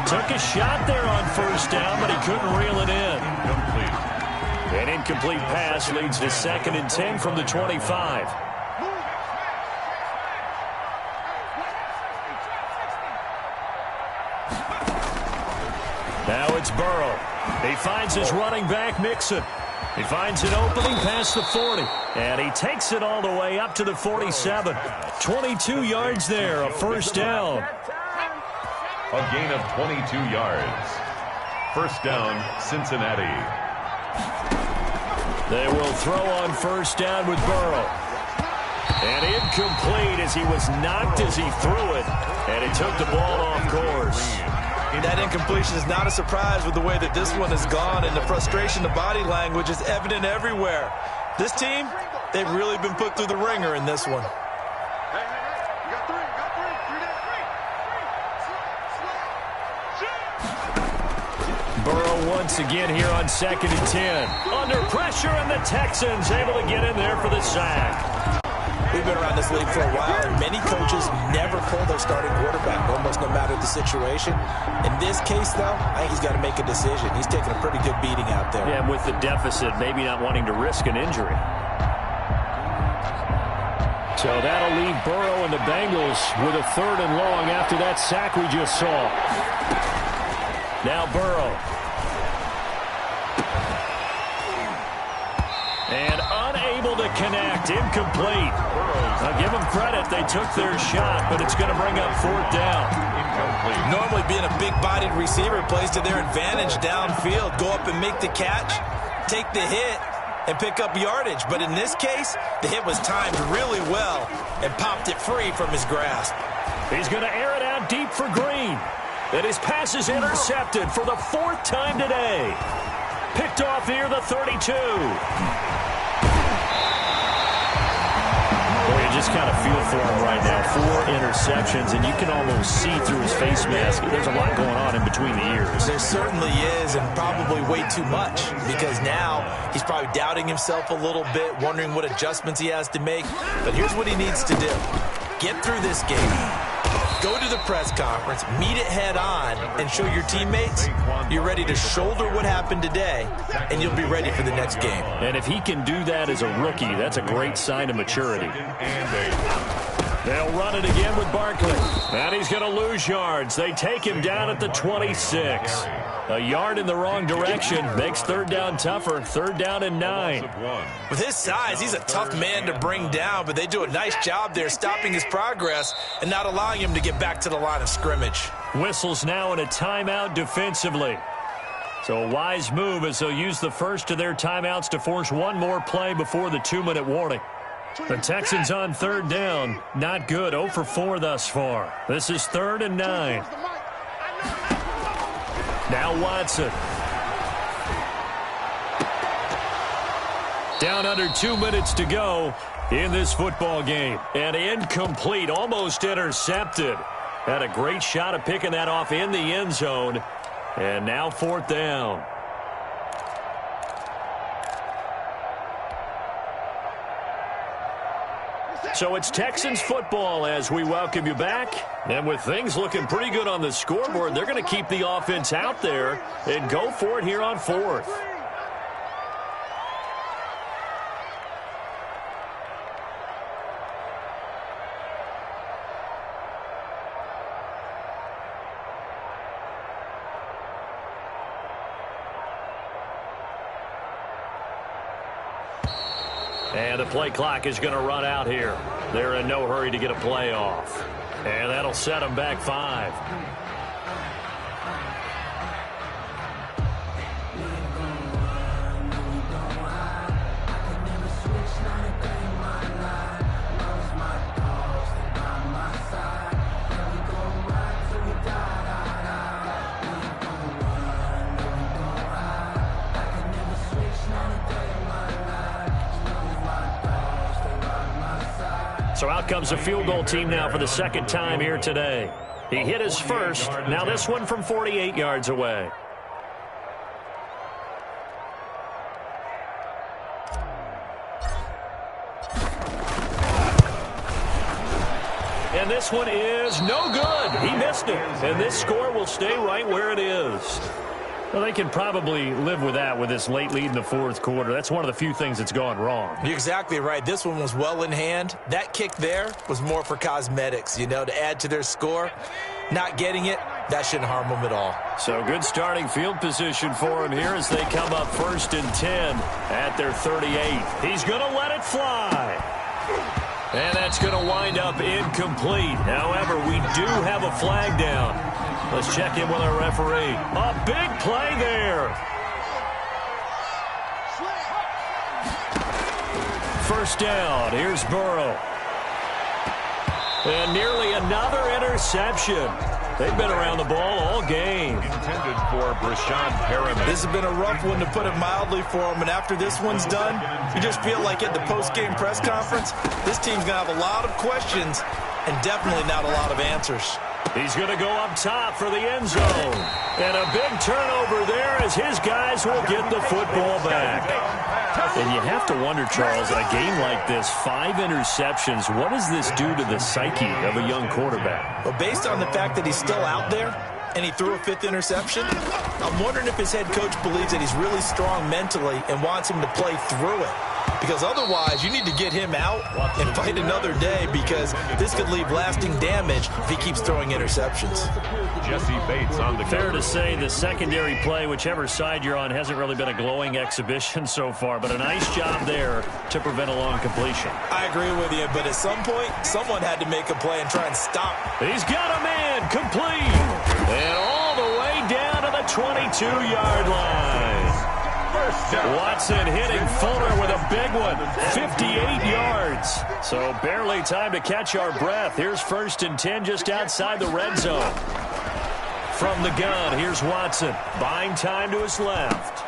Took a shot there on first down, but he couldn't reel it in. An incomplete pass leads to 2nd and 10 from the 25. Now it's Burrow. He finds his running back, Mixon. He finds an opening past the 40, and he takes it all the way up to the 47. 22 yards there, a first down. A gain of 22 yards. First down, Cincinnati. They will throw on first down with Burrow. And incomplete as he was knocked as he threw it, and he took the ball off course. That incompletion is not a surprise with the way that this one has gone, and the frustration, the body language is evident everywhere. This team, they've really been put through the ringer in this one. Burrow once again here on 2nd and 10. Under pressure, and the Texans able to get in there for the sack. We've been around this league for a while, and many coaches never pull their starting quarterback, almost no matter the situation. In this case, though, I think he's got to make a decision. He's taking a pretty good beating out there. Yeah, and with the deficit, maybe not wanting to risk an injury. So that'll leave Burrow and the Bengals with a 3rd and long after that sack we just saw. Now Burrow. And unable to connect, incomplete. I'll give them credit, they took their shot, but it's going to bring up 4th down. Normally being a big-bodied receiver plays to their advantage downfield. Go up and make the catch, take the hit, and pick up yardage. But in this case, the hit was timed really well and popped it free from his grasp. He's going to air it out deep for Green. And his pass is intercepted for the 4th time today. Picked off near the 32. Boy, you just kind of feel for him right now. 4 interceptions, and you can almost see through his face mask. There's a lot going on in between the ears. There certainly is, and probably way too much, because now he's probably doubting himself a little bit, wondering what adjustments he has to make. But here's what he needs to do. Get through this game. Go to the press conference, meet it head on, and show your teammates you're ready to shoulder what happened today, and you'll be ready for the next game. And if he can do that as a rookie, that's a great sign of maturity. They'll run it again with Barkley. And he's going to lose yards. They take him down at the 26. A yard in the wrong direction makes 3rd down tougher. 3rd down and 9. With his size, he's a tough man to bring down, but they do a nice job there stopping his progress and not allowing him to get back to the line of scrimmage. Whistles now in a timeout defensively. So a wise move as they'll use the first of their timeouts to force one more play before the 2-minute warning. The Texans on 3rd down. Not good. 0 for 4 thus far. This is 3rd and 9. Now Watson. Down under 2 minutes to go in this football game. And incomplete, almost intercepted. Had a great shot at picking that off in the end zone. And now 4th down. So it's Texans football as we welcome you back. And with things looking pretty good on the scoreboard, they're going to keep the offense out there and go for it here on fourth. And the play clock is going to run out here. They're in no hurry to get a play off. And that'll set them back 5. So out comes the field goal team now for the second time here today. He hit his first. Now this one from 48 yards away. And this one is no good. He missed it. And this score will stay right where it is. Well, they can probably live with that with this late lead in the fourth quarter. That's one of the few things that's gone wrong. You're exactly right. This one was well in hand. That kick there was more for cosmetics, you know, to add to their score. Not getting it, that shouldn't harm them at all. So good starting field position for him here as they come up 1st and 10 at their 38. He's going to let it fly. And that's going to wind up incomplete. However, we do have a flag down. Let's check in with our referee. A big play there. First down. Here's Burrow. And nearly another interception. They've been around the ball all game. Intended for Brashad Perriman. This has been a rough one, to put it mildly, for them. And after this one's done, you just feel like at the post-game press conference, this team's going to have a lot of questions and definitely not a lot of answers. He's going to go up top for the end zone. And a big turnover there as his guys will get the football back. And you have to wonder, Charles, in a game like this, 5 interceptions, what does this do to the psyche of a young quarterback? Well, based on the fact that he's still out there and he threw a 5th interception, I'm wondering if his head coach believes that he's really strong mentally and wants him to play through it. Because otherwise, you need to get him out and fight another day, because this could leave lasting damage if he keeps throwing interceptions. Jesse Bates on the Fair to say the secondary play, whichever side you're on, hasn't really been a glowing exhibition so far, but a nice job there to prevent a long completion. I agree with you, but at some point, someone had to make a play and try and stop. He's got a man complete. And all the way down to the 22-yard line. Watson hitting Fuller with a big one, 58 yards. So barely time to catch our breath. Here's 1st and 10 just outside the red zone. From the gun, here's Watson, buying time to his left.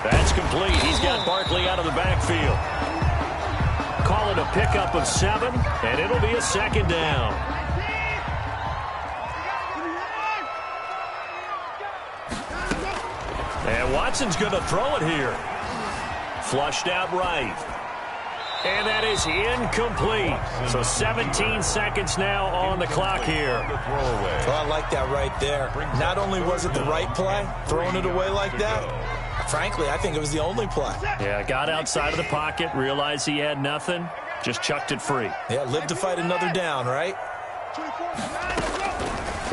That's complete. He's got Barkley out of the backfield. Call it a pickup of 7, and it'll be a 2nd down. And Watson's going to throw it here. Flushed out right. And that is incomplete. So 17 seconds now on the clock here. Well, I like that right there. Not only was it the right play, throwing it away like that, frankly, I think it was the only play. Yeah, got outside of the pocket, realized he had nothing, just chucked it free. Yeah, live to fight another down, right?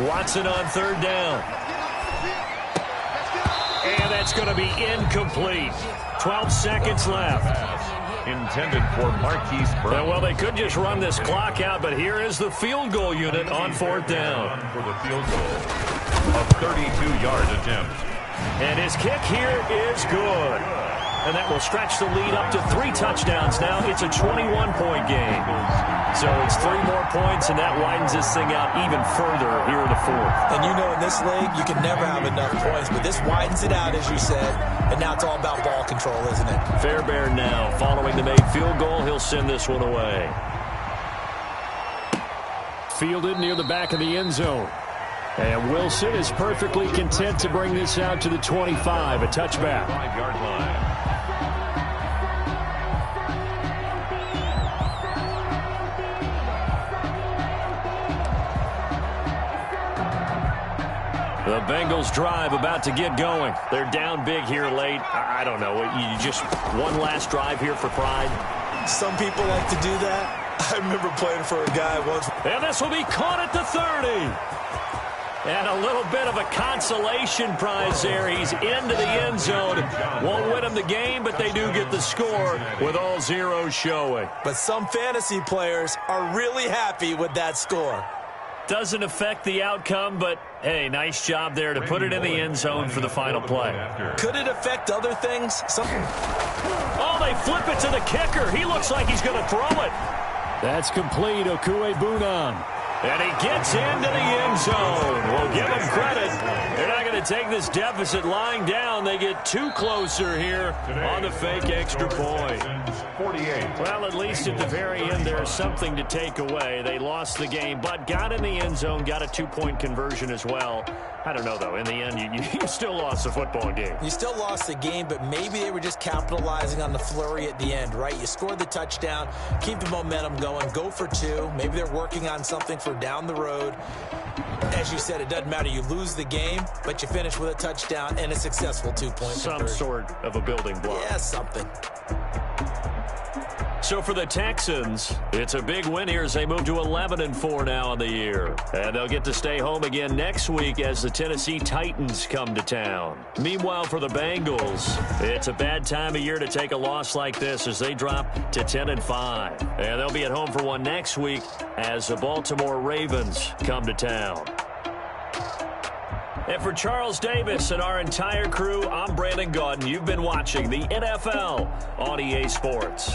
Watson on 3rd down. And that's going to be incomplete. 12 seconds left. Intended for Marquise Brown. Well, they could just run this clock out, but here is the field goal unit on 4th down. For the field goal of 32-yard attempt. And his kick here is good. And that will stretch the lead up to 3 touchdowns now. It's a 21-point game. So it's 3 more points, and that widens this thing out even further here in the 4th. And you know, in this league, you can never have enough points, but this widens it out, as you said, and now it's all about ball control, isn't it? Fairbairn now, following the made field goal, he'll send this one away. Fielded near the back of the end zone. And Wilson is perfectly content to bring this out to the 25, a touchback. 5-yard line. The Bengals drive about to get going. They're down big here late. I don't know. You just one last drive here for pride? Some people like to do that. I remember playing for a guy once. And this will be caught at the 30. And a little bit of a consolation prize there. He's into the end zone. Won't win him the game, but they do get the score with all zeros showing. But some fantasy players are really happy with that score. Doesn't affect the outcome, but, hey, nice job there to put it in the end zone for the final play. Could it affect other things? Oh, they flip it to the kicker. He looks like he's going to throw it. That's complete, Okuegbunam. And he gets into the end zone. We'll give him credit. They're not going to take this deficit lying down. They get too closer here on the fake extra point. 48. Well, at least at the very end, there's something to take away. They lost the game, but got in the end zone, got a 2-point conversion as well. I don't know, though. In the end, you still lost the football game. You still lost the game, but maybe they were just capitalizing on the flurry at the end, right? You scored the touchdown, keep the momentum going, go for 2. Maybe they're working on something for down the road. As you said, it doesn't matter. You lose the game, but you finish with a touchdown and a successful 2-point Some conversion. sort of a building block. Yeah, something. So for the Texans, it's a big win here as they move to 11-4 now on the year. And they'll get to stay home again next week as the Tennessee Titans come to town. Meanwhile, for the Bengals, it's a bad time of year to take a loss like this as they drop to 10-5. And they'll be at home for one next week as the Baltimore Ravens come to town. And for Charles Davis and our entire crew, I'm Brandon Gaudin. You've been watching the NFL on EA Sports.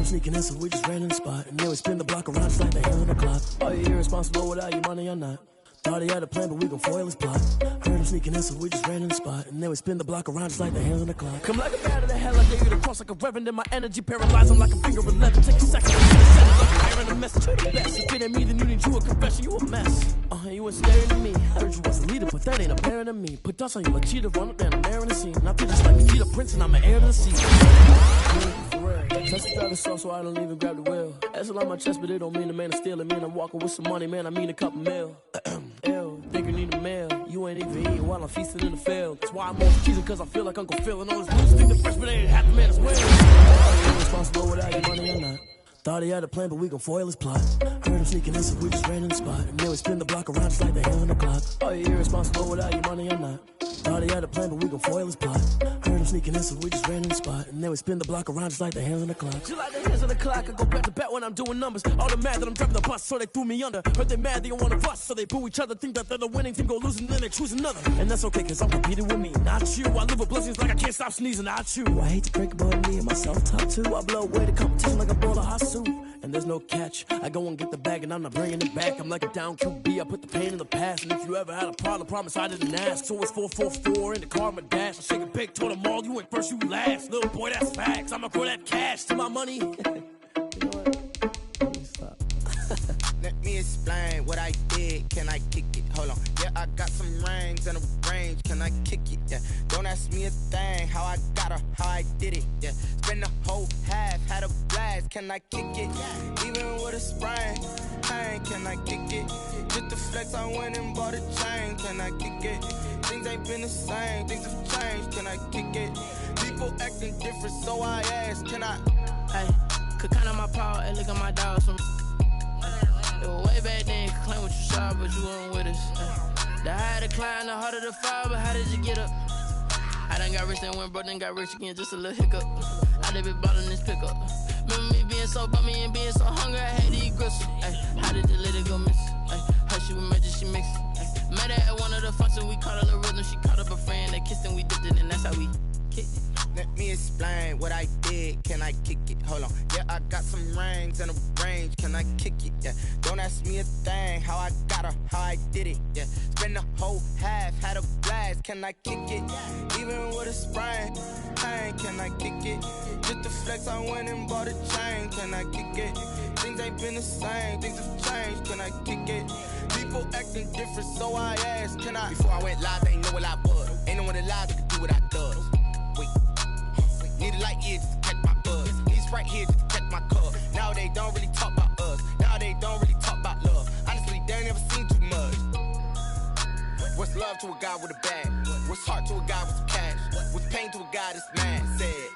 Sneaking in, so we just ran in the spot. And then we spin the block around just like the hand on the clock. Are you irresponsible without your money or not? Thought he had a plan, but we gon' foil his plot. Heard him sneaking in, so we just ran in the spot. And then we spin the block around just like the hands on the clock. Come like a bat of the hell, I dare you to cross like a reverend. In my energy paralyzed, I'm like a finger 11. Take a second, I'm a message to the best. If it ain't me, then you need you a confession, you a mess. You was staring at me. Heard you was a leader, but that ain't apparent to me. Put dust on you like cheetah, run up down, I'm there in the scene. I feel just like Nikita Prince, and I'm an heir to the scene. For real. Touch the driver's so I don't even grab the wheel. That's a lot on my chest, but it don't mean the man is stealing. Man, I'm walking with some money, man, I mean a couple mil. Ew, think you need a meal. You ain't even eating while I'm feasting in the field. That's why I'm always cheesing, cause I feel like Uncle Phil. And all this loose thing, the freshman ain't half the man as well. Are you responsible without your money or not? Thought he had a plan, but we gon' foil his plot. Heard him sneaking in, so we just ran in the spot. And then we spin the block around just like the hand on the clock. Are you irresponsible without your money or not? Thought he had a plan, but we gon' foil his plot. Heard him sneaking in, so we just ran in the spot. And then we spin the block around just like the hands on the clock. Just like the hands on the clock, I go back to back when I'm doing numbers. All the mad that I'm driving the bus, so they threw me under. Heard they mad, they don't wanna bust, so they boo each other. Think that they're the winning team, go losing, then they choose another. And that's okay, cause I'm competing with me, not you. I live with blessings like I can't stop sneezing, not you. I hate to break about me and my self-talk too. I blow away the competition like a bowl of hot soup. And there's no catch. I go and get the bag and I'm not bringing it back. I'm like a down QB. I put the pain in the past. And if you ever had a problem, promise I didn't ask. So it's 444 in the car, my dash. I shake it big, told them all, you went first, you last. Little boy, that's facts. I'ma grow that cash to my money. You know what? Let me stop. Let me explain what I did. Can I kick it? Hold on. Yeah, I got some rings and a range. Can I kick it? Yeah. Don't ask me a thing. How I got her, how I did it. Yeah. Spend the whole half, had a blast. Can I kick it? Even with a sprain. Hey, can I kick it? Just the flex, I went and bought a chain. Can I kick it? Things ain't been the same. Things have changed. Can I kick it? People acting different, so I ask, can I? Ay, could count on my power, ay, look at my dogs from. It was way back then, could claim what you saw, but you weren't with us. Ay. The higher the climb, the harder the fall, but how did you get up? I done got rich, then went broke, then got rich again, just a little hiccup. I done been ballin' this pickup. Remember me being so bummy and being so hungry, I had to eat gristle. Ay, how did you let it go miss? Ay, how she was magic, she mixed. Met her at one of the functions, we caught a little rhythm. She caught up a friend, they kissed and we dipped it, and that's how we kicked it. Let me explain what I did. Can I kick it? Hold on. Yeah, I got some rings and a range. Can I kick it? Yeah. Don't ask me a thing. How I got her, how I did it. Yeah. Spend the whole half, had a blast. Can I kick it? Even with a sprain. Pain, can I kick it? Just to flex, I went and bought a chain. Can I kick it? Things ain't been the same. Things have changed. Can I kick it? People acting different, so I asked, can I? Before I went live, they ain't know what I was. Ain't no one alive that could do what I does. Wait. Need a light here just to catch my buzz. Need Sprite here just to catch my cup. Now they don't really talk about us. Now they don't really talk about love. Honestly, they ain't never seen too much. What's love to a guy with a bag? What's heart to a guy with some cash? What's pain to a guy that's mad? Said.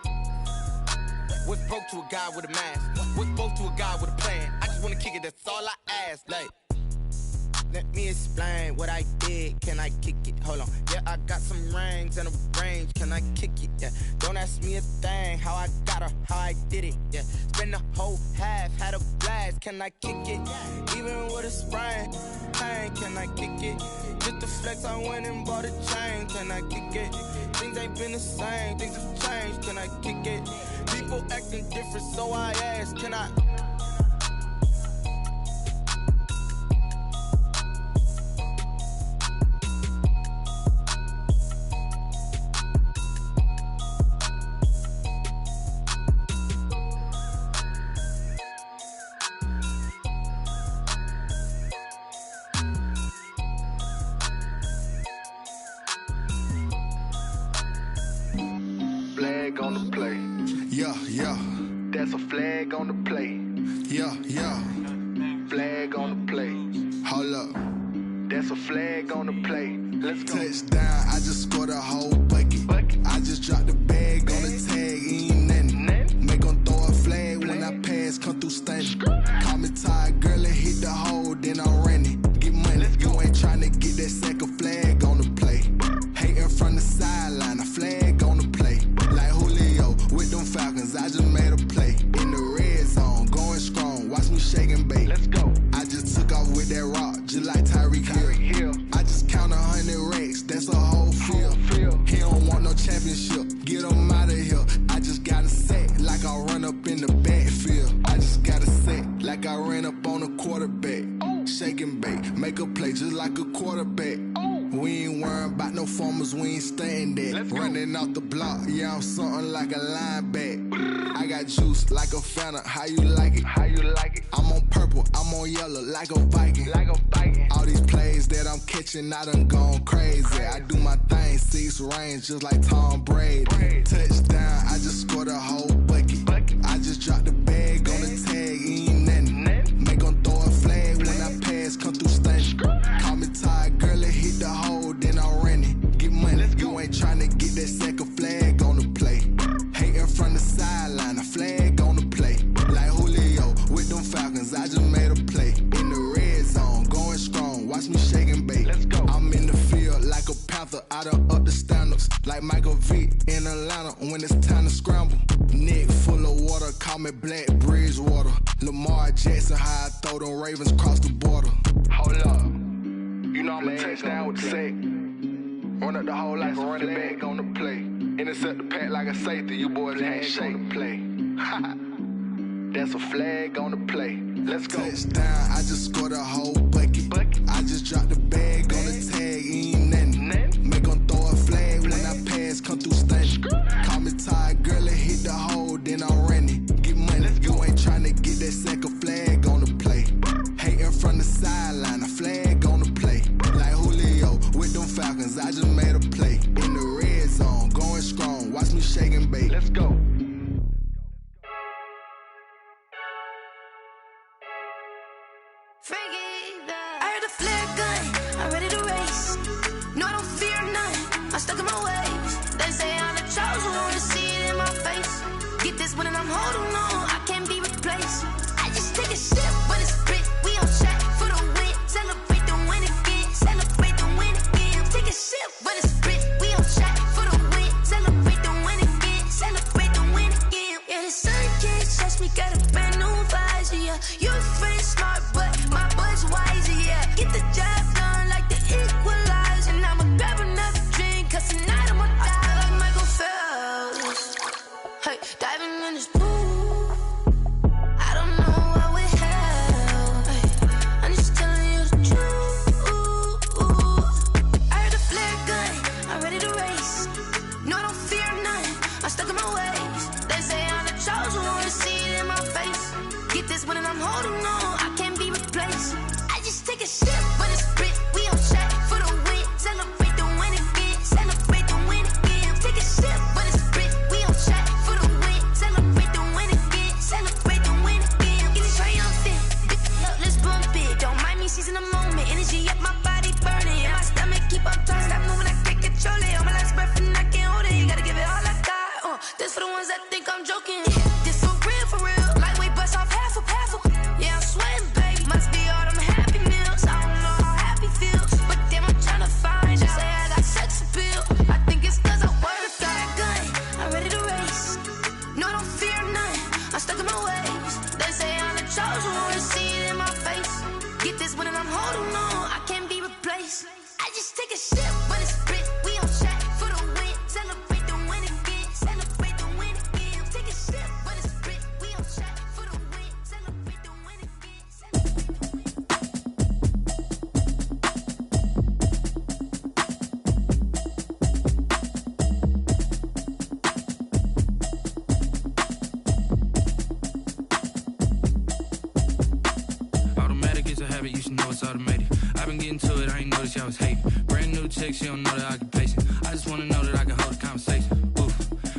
What's broke to a guy with a mask? What's both to a guy with a plan? I just wanna kick it, that's all I ask. Like, let me explain what I did. Can I kick it? Hold on. Yeah, I got some rings and a range. Can I kick it? Yeah. Don't ask me a thing. How I got her, how I did it. Yeah. Spend the whole half, had a blast. Can I kick it? Even with a sprain. Pain, can I kick it? Just to flex, I went and bought a chain. Can I kick it? Things ain't been the same. Things have changed. Can I kick it? People acting different, so I asked, can I? Flag on the play. Yeah, yeah. That's a flag on the play. Yeah, yeah. Flag on the play. Hold up. That's a flag on the play. Let's go. Touchdown, I just scored a whole bucket. I just dropped the bag on the tag, ain't nothing. Make them throw a flag when I pass, come through stunning. Call me tired, girl, and hit the hole, then I'm running. Get money, you ain't trying to get that second flag on the play. Hating from the sideline, a flag on the play. Like Julio with them Falcons, I just made a play. In the red zone, going strong, watch me shake and bake. Let's go. I just took off with that rock, just like Tyreek Hill. I just count 100 racks, that's a whole field. He don't want no championship, get him out of here. I just got a set, like I run up in the backfield. I just got a set, like I ran up on a quarterback. Shake and bake, make a play just like a quarterback. We ain't worrying about no formers, we ain't staying there. Running off the block, yeah, I'm something like a linebacker. I got juice like a Fanta, how you like it? How you like it? I'm on purple, I'm on yellow, like a Viking. Like a Viking. All these plays that I'm catching, I done gone crazy. I do my thing, 6 range, just like Tom Brady. Touchdown, I just scored a whole bucket. I just dropped the bag on the tag, ain't nothing. Make them throw a flag when I pass, come through stunning. Call me tired, girl, and hit the hole, then I'm running. Get money, you ain't trying to get that second flag on the play. Hating from the sideline, a flag on the play. Like Julio with them Falcons, I just made a play. In the red zone, going strong, watch me shake and bake. Let's go. I'm in the field like a panther, I done up the standards. Like Michael Vick in Atlanta when it's time to scramble. Neck full of water, call me Black Bridgewater. Lamar Jackson, how I throw them Ravens across the border. Hold up. You know I'm a touchdown with the sack. Run up the whole like a running back on the play. Intercept the pack like a safety, you boys ain't shake the play. That's a flag on the play. Let's go. Touchdown, I just scored a whole bucket. I just dropped the bag on the tag, ain't nothing. Make them throw a flag when I pass, come through stunning. Call me tired, girl, and hit the hole, then I'm running. Get money, you ain't trying to get that second flag on the play. Hating from the sideline, a flag on the play. Like Julio with them Falcons, I just made a play. In the red zone, going strong, watch me shake and bake. Let's go. I heard the flare gun, I'm ready to race. No, I don't fear none, I'm stuck in my ways. They say I'm the chosen one, to see it in my face. Get Get this one and I'm holding on. I can't be replaced. I just take a sip when it's spit. We on track for the win. Celebrate the win again. Celebrate the win again. Take a sip when it's spit. We on track for the win. Celebrate the win again. Celebrate the win again. Yeah, the sun can't touch me. Got a brand new visor. Yeah, you're friend smart, but my boy's wiser. Yeah, get the job done like the equalizer. And I'ma grab another drink, cause tonight I'ma die like Michael Phelps. Hey, diving in this pool. I don't know what we have. Hey, I'm just telling you the truth. I heard a flare gun, I'm ready to race. No, I don't fear none, I'm stuck in my ways. They say I'm the chosen one, to see it in my face. Get this one and I'm holding on, I can't be replaced. I just take a sip when it's spit. We on track for the win. Celebrate the win again. Celebrate the win again. Take a sip when it's spit. We on track for the win. Celebrate the win again. Celebrate the win again. Get it triumphant. Let's bump it. Don't mind me seizing the moment. Energy up my body burning. And my stomach keep on turning. Stop moving, I can't control it. On my last breath and I can't hold it. You gotta give it all I got. This for the ones that think I'm joking. This for real. Lightweight bust off half a. Yeah, I'm sweating, baby. Must be all them happy meals. I don't know how happy feels, but damn, I'm trying to find out. Say I got sex appeal. I think it's cause I work a gun. I'm ready to race. No, I don't fear none. I'm stuck in my ways. They say I'm the chosen one, to see it in my face. Get this one and I'm holding on. I can't be replaced. I just take a sip when it's spit. We on track for the win. Celebrate the win again. Celebrate the win again. Take a sip when it's spit. We on track for the win. Celebrate the win again. Automatic is a habit, you should know it's automated. I've been getting to it, I ain't noticed y'all was hating. Brand new chick, she don't know the occupation. I just wanna know that I can hold a conversation. Oof,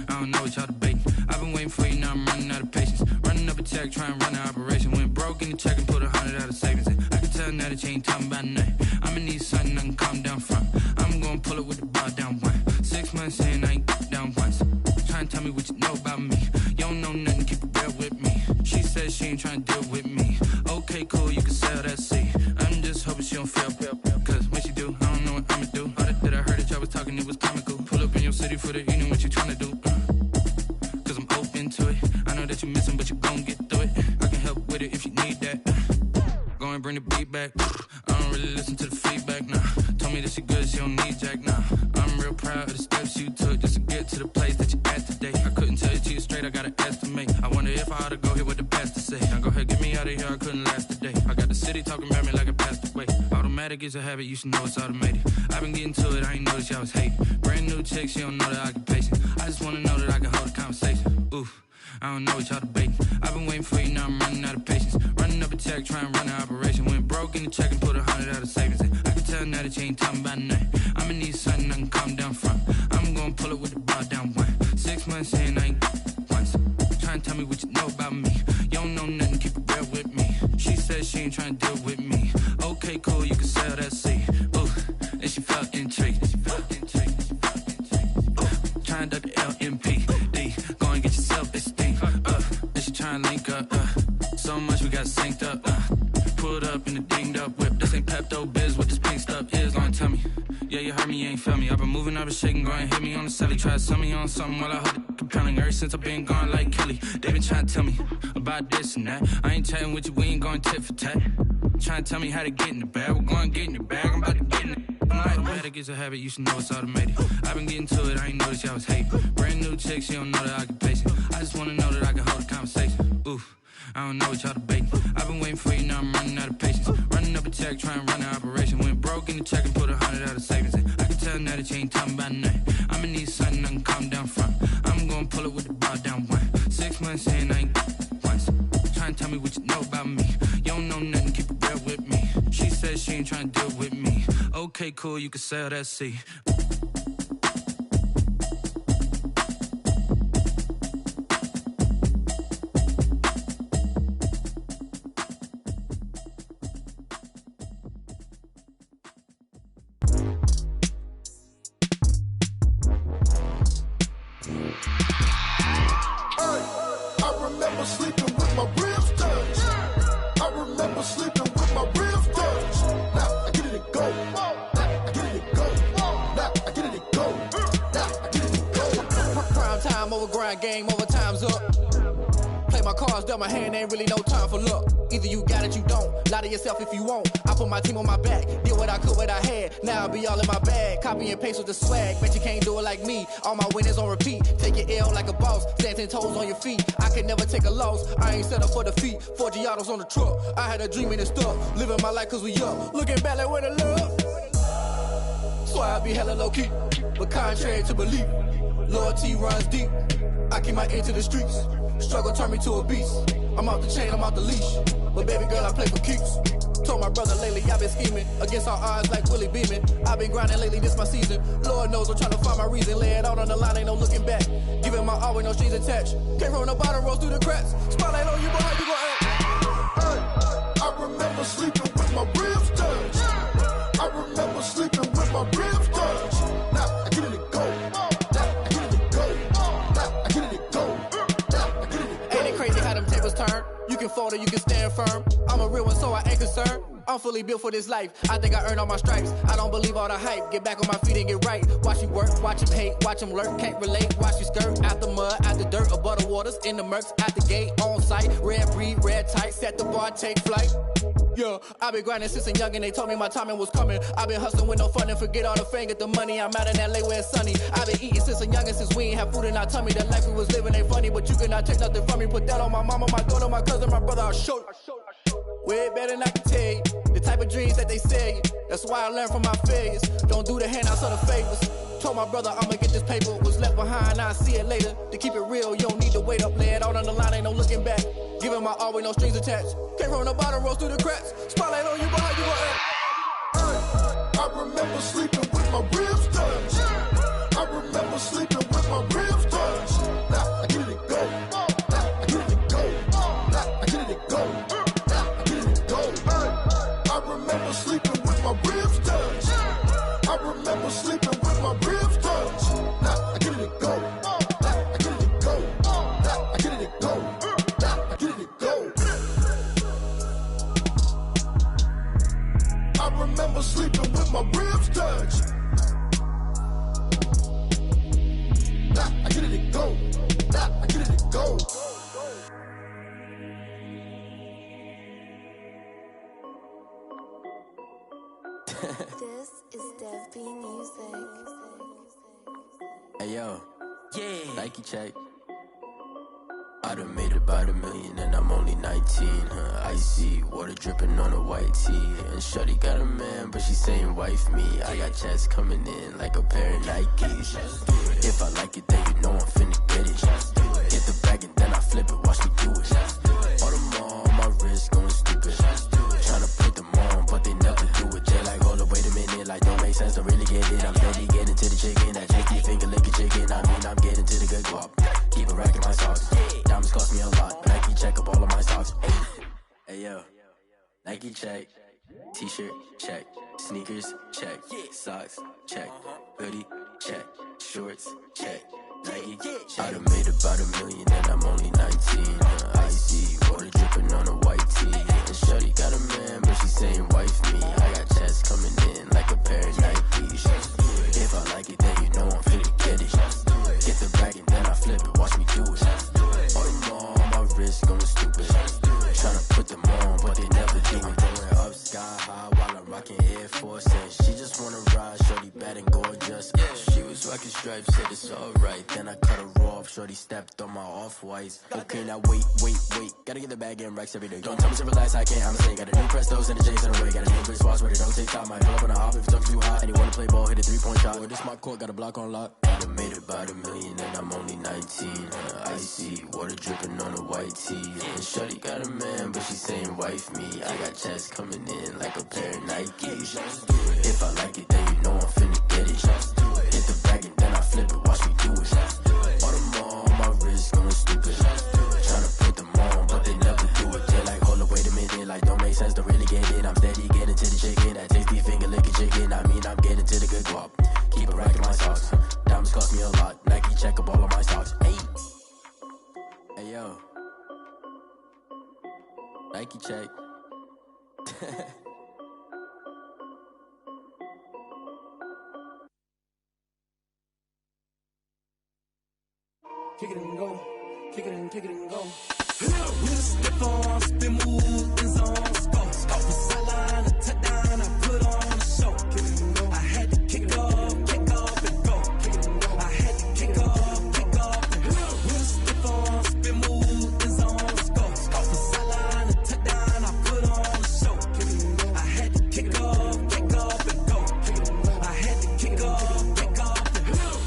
I don't know what y'all debating. I've been waiting for you, now I'm running out of patience. Running up a check, trying to run an operation. Went broke in the check and put 100 out of savings in. I can tell now that you ain't talking about nothing. I'ma need something I can calm down from. I'm gonna pull it with the bar down one. 6 months in, I ain't down once. Trying to tell me what you know about me. You don't know nothing, keep it real with me. She said she ain't trying to deal with me. Okay, cool, you can sell that seat. I'm just hoping she don't fail. Cause when she do, I don't know what I'ma do. All that I heard that y'all was talking, it was comical. Pull up in your city for the evening, what you tryna do? Cause I'm open to it. I know that you missing, but you gon' get through it. I can help with it if you need that. Go and bring the beat back. I don't really listen to the feedback, nah. Told me that she good, she don't need jack, nah. I'm real proud of the steps you took just to get to the place that you at today. I couldn't tell you to you straight, I gotta estimate. I wonder if I ought to go here with the pastor say. Now go ahead, get me out of here, I couldn't last today. I got the city talking about me like I passed away. Automatic is a habit, you should know it's automated. I've been getting to it, I ain't noticed y'all was hating. Brand new chick, she don't know the occupation. I just wanna know that I can hold a conversation. Oof, I don't know what y'all debating. I've been waiting for you, now I'm running out of patience. Running up a check, trying to run an operation. Went broke in the check and put 100 out of savings in. I can tell now that you ain't talking about nothing. I'ma need something I can calm down from. I'm gonna pull it with the bar down one. 6 months in, I ain't once. Trying to tell me what you know about me. You don't know nothing, keep it real with me. She said she ain't trying to deal with me. Okay, cool, you can sell that seat. Ooh, and she felt intrigued. Trying to duck the LMPD. Go and get yourself esteem. And she trying to link up. So much we got synced up. Pulled up in the dinged up whip. This ain't Pepto Biz, what this pink stuff is. Long tell me. Yeah, you heard me, you ain't felt me. I've been moving, I've been shaking, go and hit me on the celly. Try to sell me on something while I hold it compelling. Ever since I've been gone like Kelly, they been trying to tell me about this and that. I ain't chatting with you, we ain't going tit for tat. Trying to tell me how to get in the bag. We're going to get in the bag, I'm about to get in it. Automatic is a habit, you should know it's automated. I've been getting to it, I ain't noticed y'all was hating. Brand new chick, she don't know the occupation. I just wanna know that I can hold a conversation. Oof, I don't know what y'all debating. I've been waiting for you, now I'm running out of patience. Running up a check, trying to run an operation. Went broke in the check and put 100 out of savings in. I can tell now that you ain't talking about nothing. I'ma need something I can calm down from. I'm gonna pull it with the bar down one. 6 months in, I ain't once. Trying to tell me what you know about me. You don't know nothing, keep it real with me. She said she ain't trying to deal with me. Okay, cool, you can sell that seat. remember sleeping with my ribs touched. I remember sleeping with my ribs touched. Now I get it and go. Now I get it and go. Now I get it and go. Now I get it and go. Prime time over grind game, over time's up. Play my cards, dealt my hand, ain't really no time for luck. Either you got it, you don't. Lie to yourself if you won't. I put my team on my back, did what I could, what I had. Now I'll be all in my bag. Copy and paste with the swag. Bet you can't do it like me. All my winners on repeat. Take your L like a boss. Stand 10 toes on your feet. I can never take a loss. I ain't set up for defeat. 4 Giottos on the truck. I had a dream and it stuck. Living my life cause we up. Looking back like where the love. So I be hella low key. But contrary to belief, loyalty runs deep. I keep my ear to the streets. Struggle turned me to a beast. I'm off the chain, I'm off the leash. But baby girl, I play for keeps. Told my brother lately, I've been scheming. Against all odds like Willie Beeman. I've been grinding lately, this my season. Lord knows I'm trying to find my reason. Lay it out on the line, ain't no looking back. Giving my all with no strings attached. Came from the bottom, rose through the cracks. Spotlight on you, but how you gon' act? Hey, I remember sleeping with my ribs touched. I remember sleeping with my ribs touched. Now I get it and go. Now I get it and go. Now I get it and go. Now I get it and go. Ain't it crazy how them tables turn? You can fold or you can stand firm. I'm a real one, so I ain't concerned. I'm fully built for this life. I think I earned all my stripes. I don't believe all the hype. Get back on my feet and get right. Watch you work, watch him hate, watch him lurk. Can't relate, watch you skirt. Out the mud, out the dirt, above the waters, in the murks, out the gate, on site. Red breed, red tight, set the bar, take flight. Yeah, I been grinding since a youngin', they told me my timing was coming. I been hustling with no fun and forget all the fame, get the money. I'm out in LA where it's sunny. I been eating since a youngin', since we ain't have food in our tummy. The life we was living ain't funny, but you cannot take nothing from me. Put that on my mama, my daughter, my cousin, my brother, I'll show you. Way better than I can tell you. The type of dreams that they sell you. That's why I learned from my failures. Don't do the handouts or the favors. Told my brother I'ma get this paper. Was left behind, I'll see it later. To keep it real, you don't need to wait up. Lay it out on the line, ain't no looking back. Giving my all with no strings attached. Came from the bottom, rose through the cracks. Spotlight on you, but how you gon' act? Hey, I remember sleeping with my ribs touched. I remember sleeping with my ribs touched. Now I get it and go. Now I get it and go. Now I get it and go. Now I get it and go. Hey, I remember sleeping with my ribs touched. I remember sleeping with my ribs touched. Now I get it and go. Now I get it and go. Now I get it and go. Now I get it and go. I remember sleeping with my ribs touched. Now I get it and go. Now I get it and go. This is Dev B Music. Hey yo, yeah, Nike check. I done made about $1 million and I'm only 19. Icy water dripping on a white tee. And shorty got a man, but she saying wife me. I got checks coming in like a pair of Nikes. If I like it, then you know I'm finna get it. Get the bag and then I flip it, watch me do it. All them on my wrist going stupid. Tryna put them on, but they never do it. They like, hold up, wait a minute, like don't make sense to really get it. I'm steady getting to the chicken, that chicky finger licking chicken. I mean, I'm getting to the good guap. Keep a rack in my socks. Diamonds cost me a lot, but Nike check up all of my stocks. Hey yo, Nike check. T-shirt check. Sneakers check. Socks check. Hoodie check. Shorts check. Nike I done made about $1 million and I'm only 19. Icy water dripping on a white tee. And shorty got a man, but she saying wife me. I got checks coming in like a pair of Nikes. If I like it, then you know I'm finna get it. Get the bag and then I flip it, watch me do it. All them on my wrist going stupid. Tryna put them on, but they never do it. Going up sky high while I'm rocking Air Force. And she just wanna ride, shorty bad and gorgeous. She was rocking stripes, said it's alright. Then I cut her off, shorty stepped on my off-whites. Okay, now wait. Gotta get the bag and racks every day. Don't tell me to relax, I can't, I'm saying. Got a new Prestos and the J's in the way. Got a new Chris Watch, but it don't take time. Might pull up on a hop if it's up too hot. And you wanna play ball, hit a 3-point shot. Or this my court, got a block on lock. I done made about $1 million and I'm only 19. Icy water dripping on a white tee. And shorty got a man, but she saying wife me. I got checks coming in like a pair of Nikes. If I like it, then you know I'm finna get it. Hit the bag and then I flip it, watch me do it. All them on my wrist going stupid. Tryna put them on, but they never do it. They like, hold up, wait a minute, like don't make sense to really get it. I'm steady getting to the chicken, that tasty finger licking chicken. I mean, I'm getting to the good guap. Keep a rack in my socks. Diamonds cost me a lot. Nike check up all of my stocks. Hey yo, Thank you, Jake. Kick it and go, kick it and go. With a stiff arm, spin move, in zone, scope. Off the sideline, a touchdown, I put on a show. I had to kick off and go. I had to kick off and go. With a stiff arm, spin move, in zone, scope. Off the sideline, a touchdown, I put on a show. I had to kick off and go. I had to kick off and go.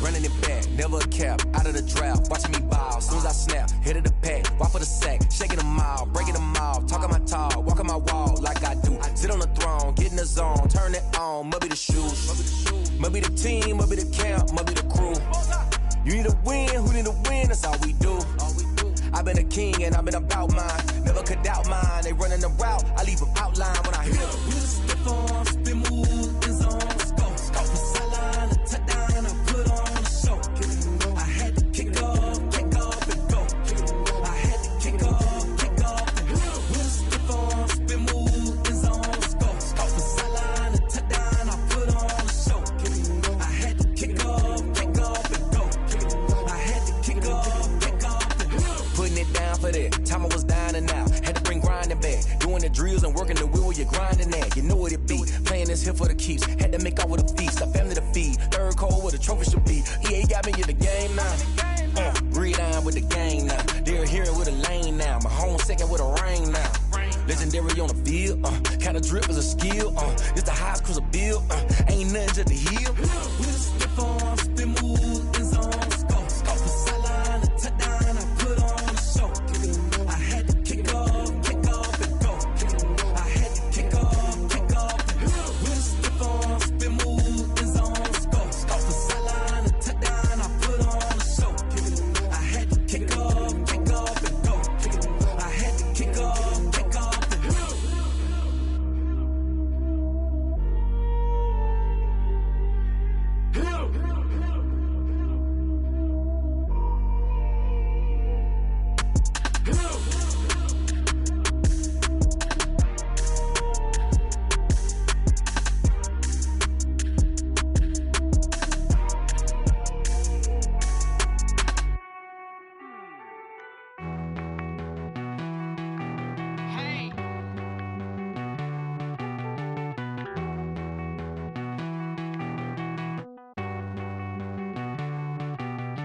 Running it back, never a cap, out of the drought, watching me ball. Soon as I snap, hit of the pack, walk for the sack, shaking them out, breaking them off, talking my talk, walking my wall like I do. Sit on the throne, get in the zone, turn it on, must be the shoes, must be the team, must be the camp, must be the crew. You need a win, who need a win, that's all we do. I've been a king and I've been about mine, never could doubt mine. They running the route, I leave them outline when I hit them. With a stiff arm, spin move, in zone, scope. Off the sideline, a touchdown, I put on a show. I had to kick off and go. I had to kick off and go. With a stiff arm, spin move, in zone, scope. Off the sideline, a touchdown, I put on a show. I had to kick off and go. I had to kick off and go. Putting it down for that, time I was down and out, had to bring grinding back, doing the drills and working the wheel where you're grinding at, you know what it be, playing this here for the keeps, had to make out with a feast, a family to feed, third cold where the trophy should be, EA got me in the game now, breathe on with the game now, they're hearing with a lane now, my home second with a rain now, legendary on the field, kind of drip is a skill, it's the highest cruiser bill, ain't nothing just to heal. With a stiff arm, spin move, in zone, scope. Off the sideline, a touchdown, I put on a show. I had to kick off and go. I had to kick off and go. With a stiff arm, spin move, in zone, scope. Off the sideline, a touchdown, I put on a show. I had to kick off and go. I had to kick off and go.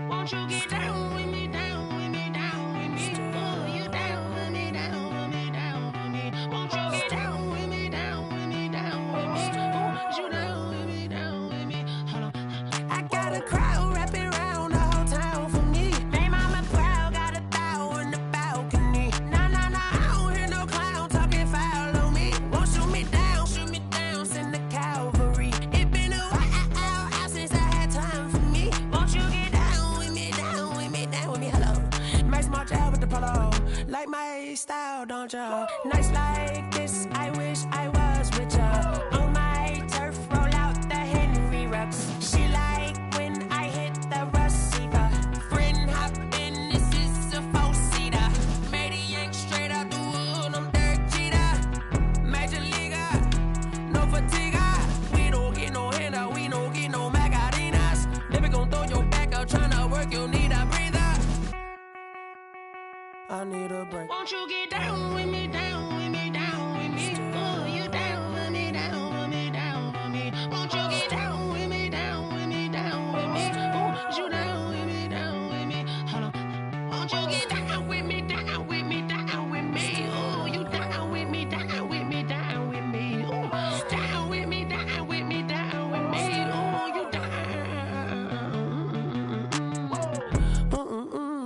Won't you get down with me, down with me, down with me? Oh, you down with me, down with me, down with me. Won't you get down with me, down with me, down with me? Oh, you down with me, down with me? Hold on. I got a crowd wrapping around the whole town for me. They mama proud, got a thou in the balcony. Nah, I don't hear no clown talking foul on me. Won't shoot me down, send the cavalry. It been a while since I had time for me. Won't you get down with me, down with me, down with me? Hello. Max March out with the polo. Like my style, don't ya? Nights like this, I wish I was with ya. On my turf, roll out the Henry Rux. She like when I hit the receiver. Friend hop in, this is a four-seater. Made a yank straight out the wood, I'm Derek Jeter. Major leaguer, no fatigue. We don't get no handout, we don't get no Macarinas. Never gon' throw your back out, tryna work, you need a breather. I need a break. Won't you get down with me, down with me, down with me? Oh, you down with me, down with me, down with me? Won't you get down with me, down with me, down with me? Oh, you down with me, down with me? Hold on. Won't you get down with me, down with me, down with me? Oh, you down with me, down with me, down with me? Oh, down with me, down with me, down with me? Oh, you down.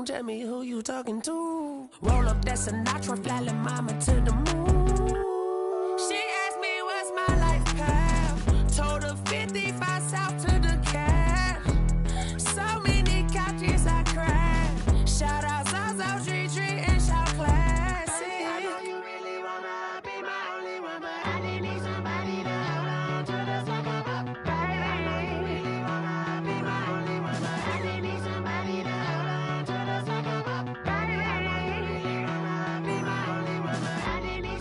Tell me who you talking to. Roll up that Sinatra, fly la mama to the moon. She asked me what's my life path. Told her 55 south to the cab. So many couches I cried. Shout out South Street and shout classy. I know you really wanna be my only one, but I didn't need somebody to hold on to the second up. Baby, I know you really wanna be my only one, but I didn't need somebody to hold on to the second up. Baby, I know you really wanna be my only one, but I didn't need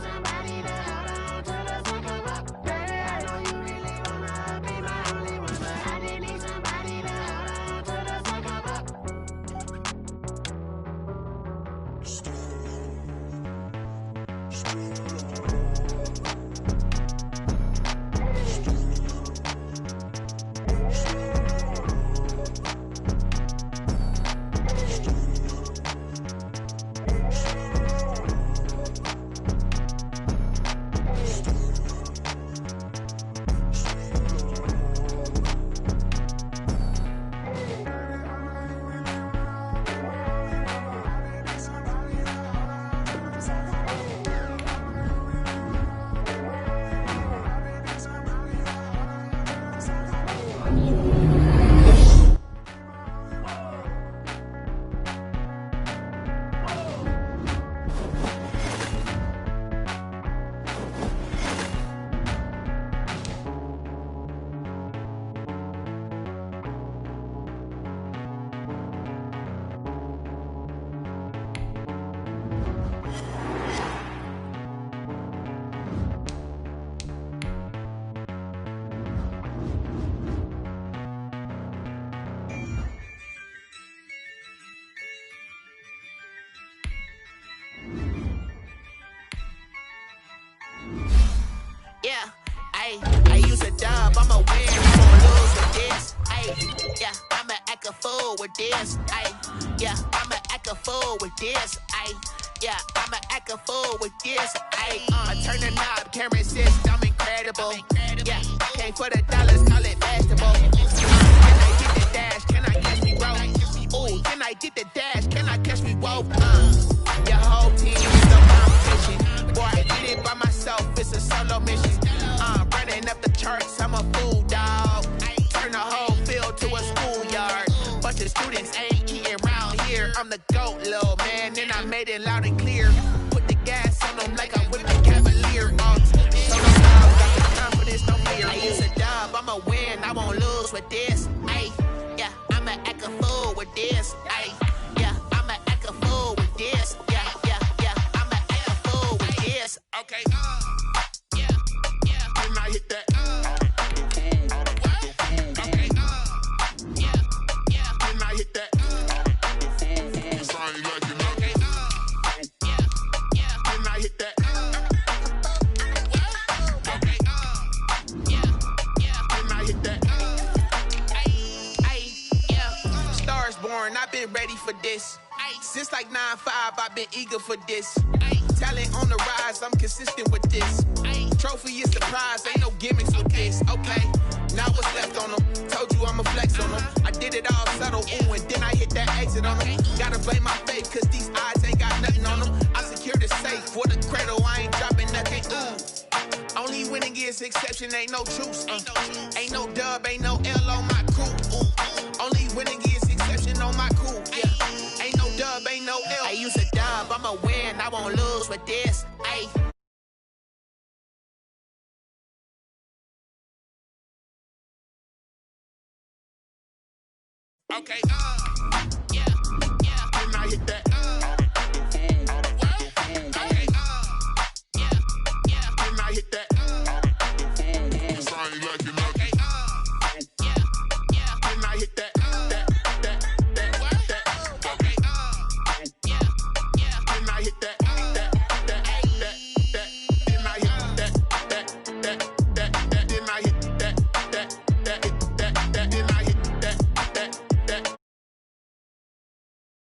Yeah, I use a dub, I'ma win, I'm gonna lose with this. Yeah, I'ma act a fool with this. Yeah, I'ma act a fool with this. Yeah, I'ma act a fool with this. I turn the knob, camera assist, I'm incredible. Yeah, came for the dollars, call it vegetable. Can I get the dash? Can I catch me roll? Ooh, can I get the dash? Can I catch me roll? Your whole team is no competition. Boy, I did it by myself, it's a solo mission. Running up the charts, I'm a fool, dog. Turn the whole field to a schoolyard. Bunch of students ain't eating round here. I'm the GOAT, little man, and I made it loud and clear. Put the gas on them like I'm with the Cavalier. So no dog, got the confidence, no fear. I use a dub, I'ma win, I won't lose with this. Yeah, I'ma act a fool with this. Yeah, I'ma act a fool with this. Yeah, I'ma act a fool with this. Okay, can I hit that? Okay, can I hit that? Cause I ain't like it, okay, can I hit that? Okay, can I hit that? Yeah, Stars born, I've been ready for this. Since like 9-5, I've been eager for this. Talent on the rise, I'm consistent with this. Trophy is the prize, ain't no gimmicks with this. Okay, now what's left on them? Told you I'ma flex on them. I did it all subtle, ooh, and then I hit that exit on them. Gotta blame my faith, cause these odds ain't got nothing on them. I secure the safe for the cradle, I ain't dropping nothing, ooh. Only winning is exception, ain't no truce. Ain't no dub, ain't no L on my crew. Ooh. Only winning is exception on my crew. Yeah, ain't no dub, ain't no L. I use a dub, I'ma win, I won't lose with this. Okay,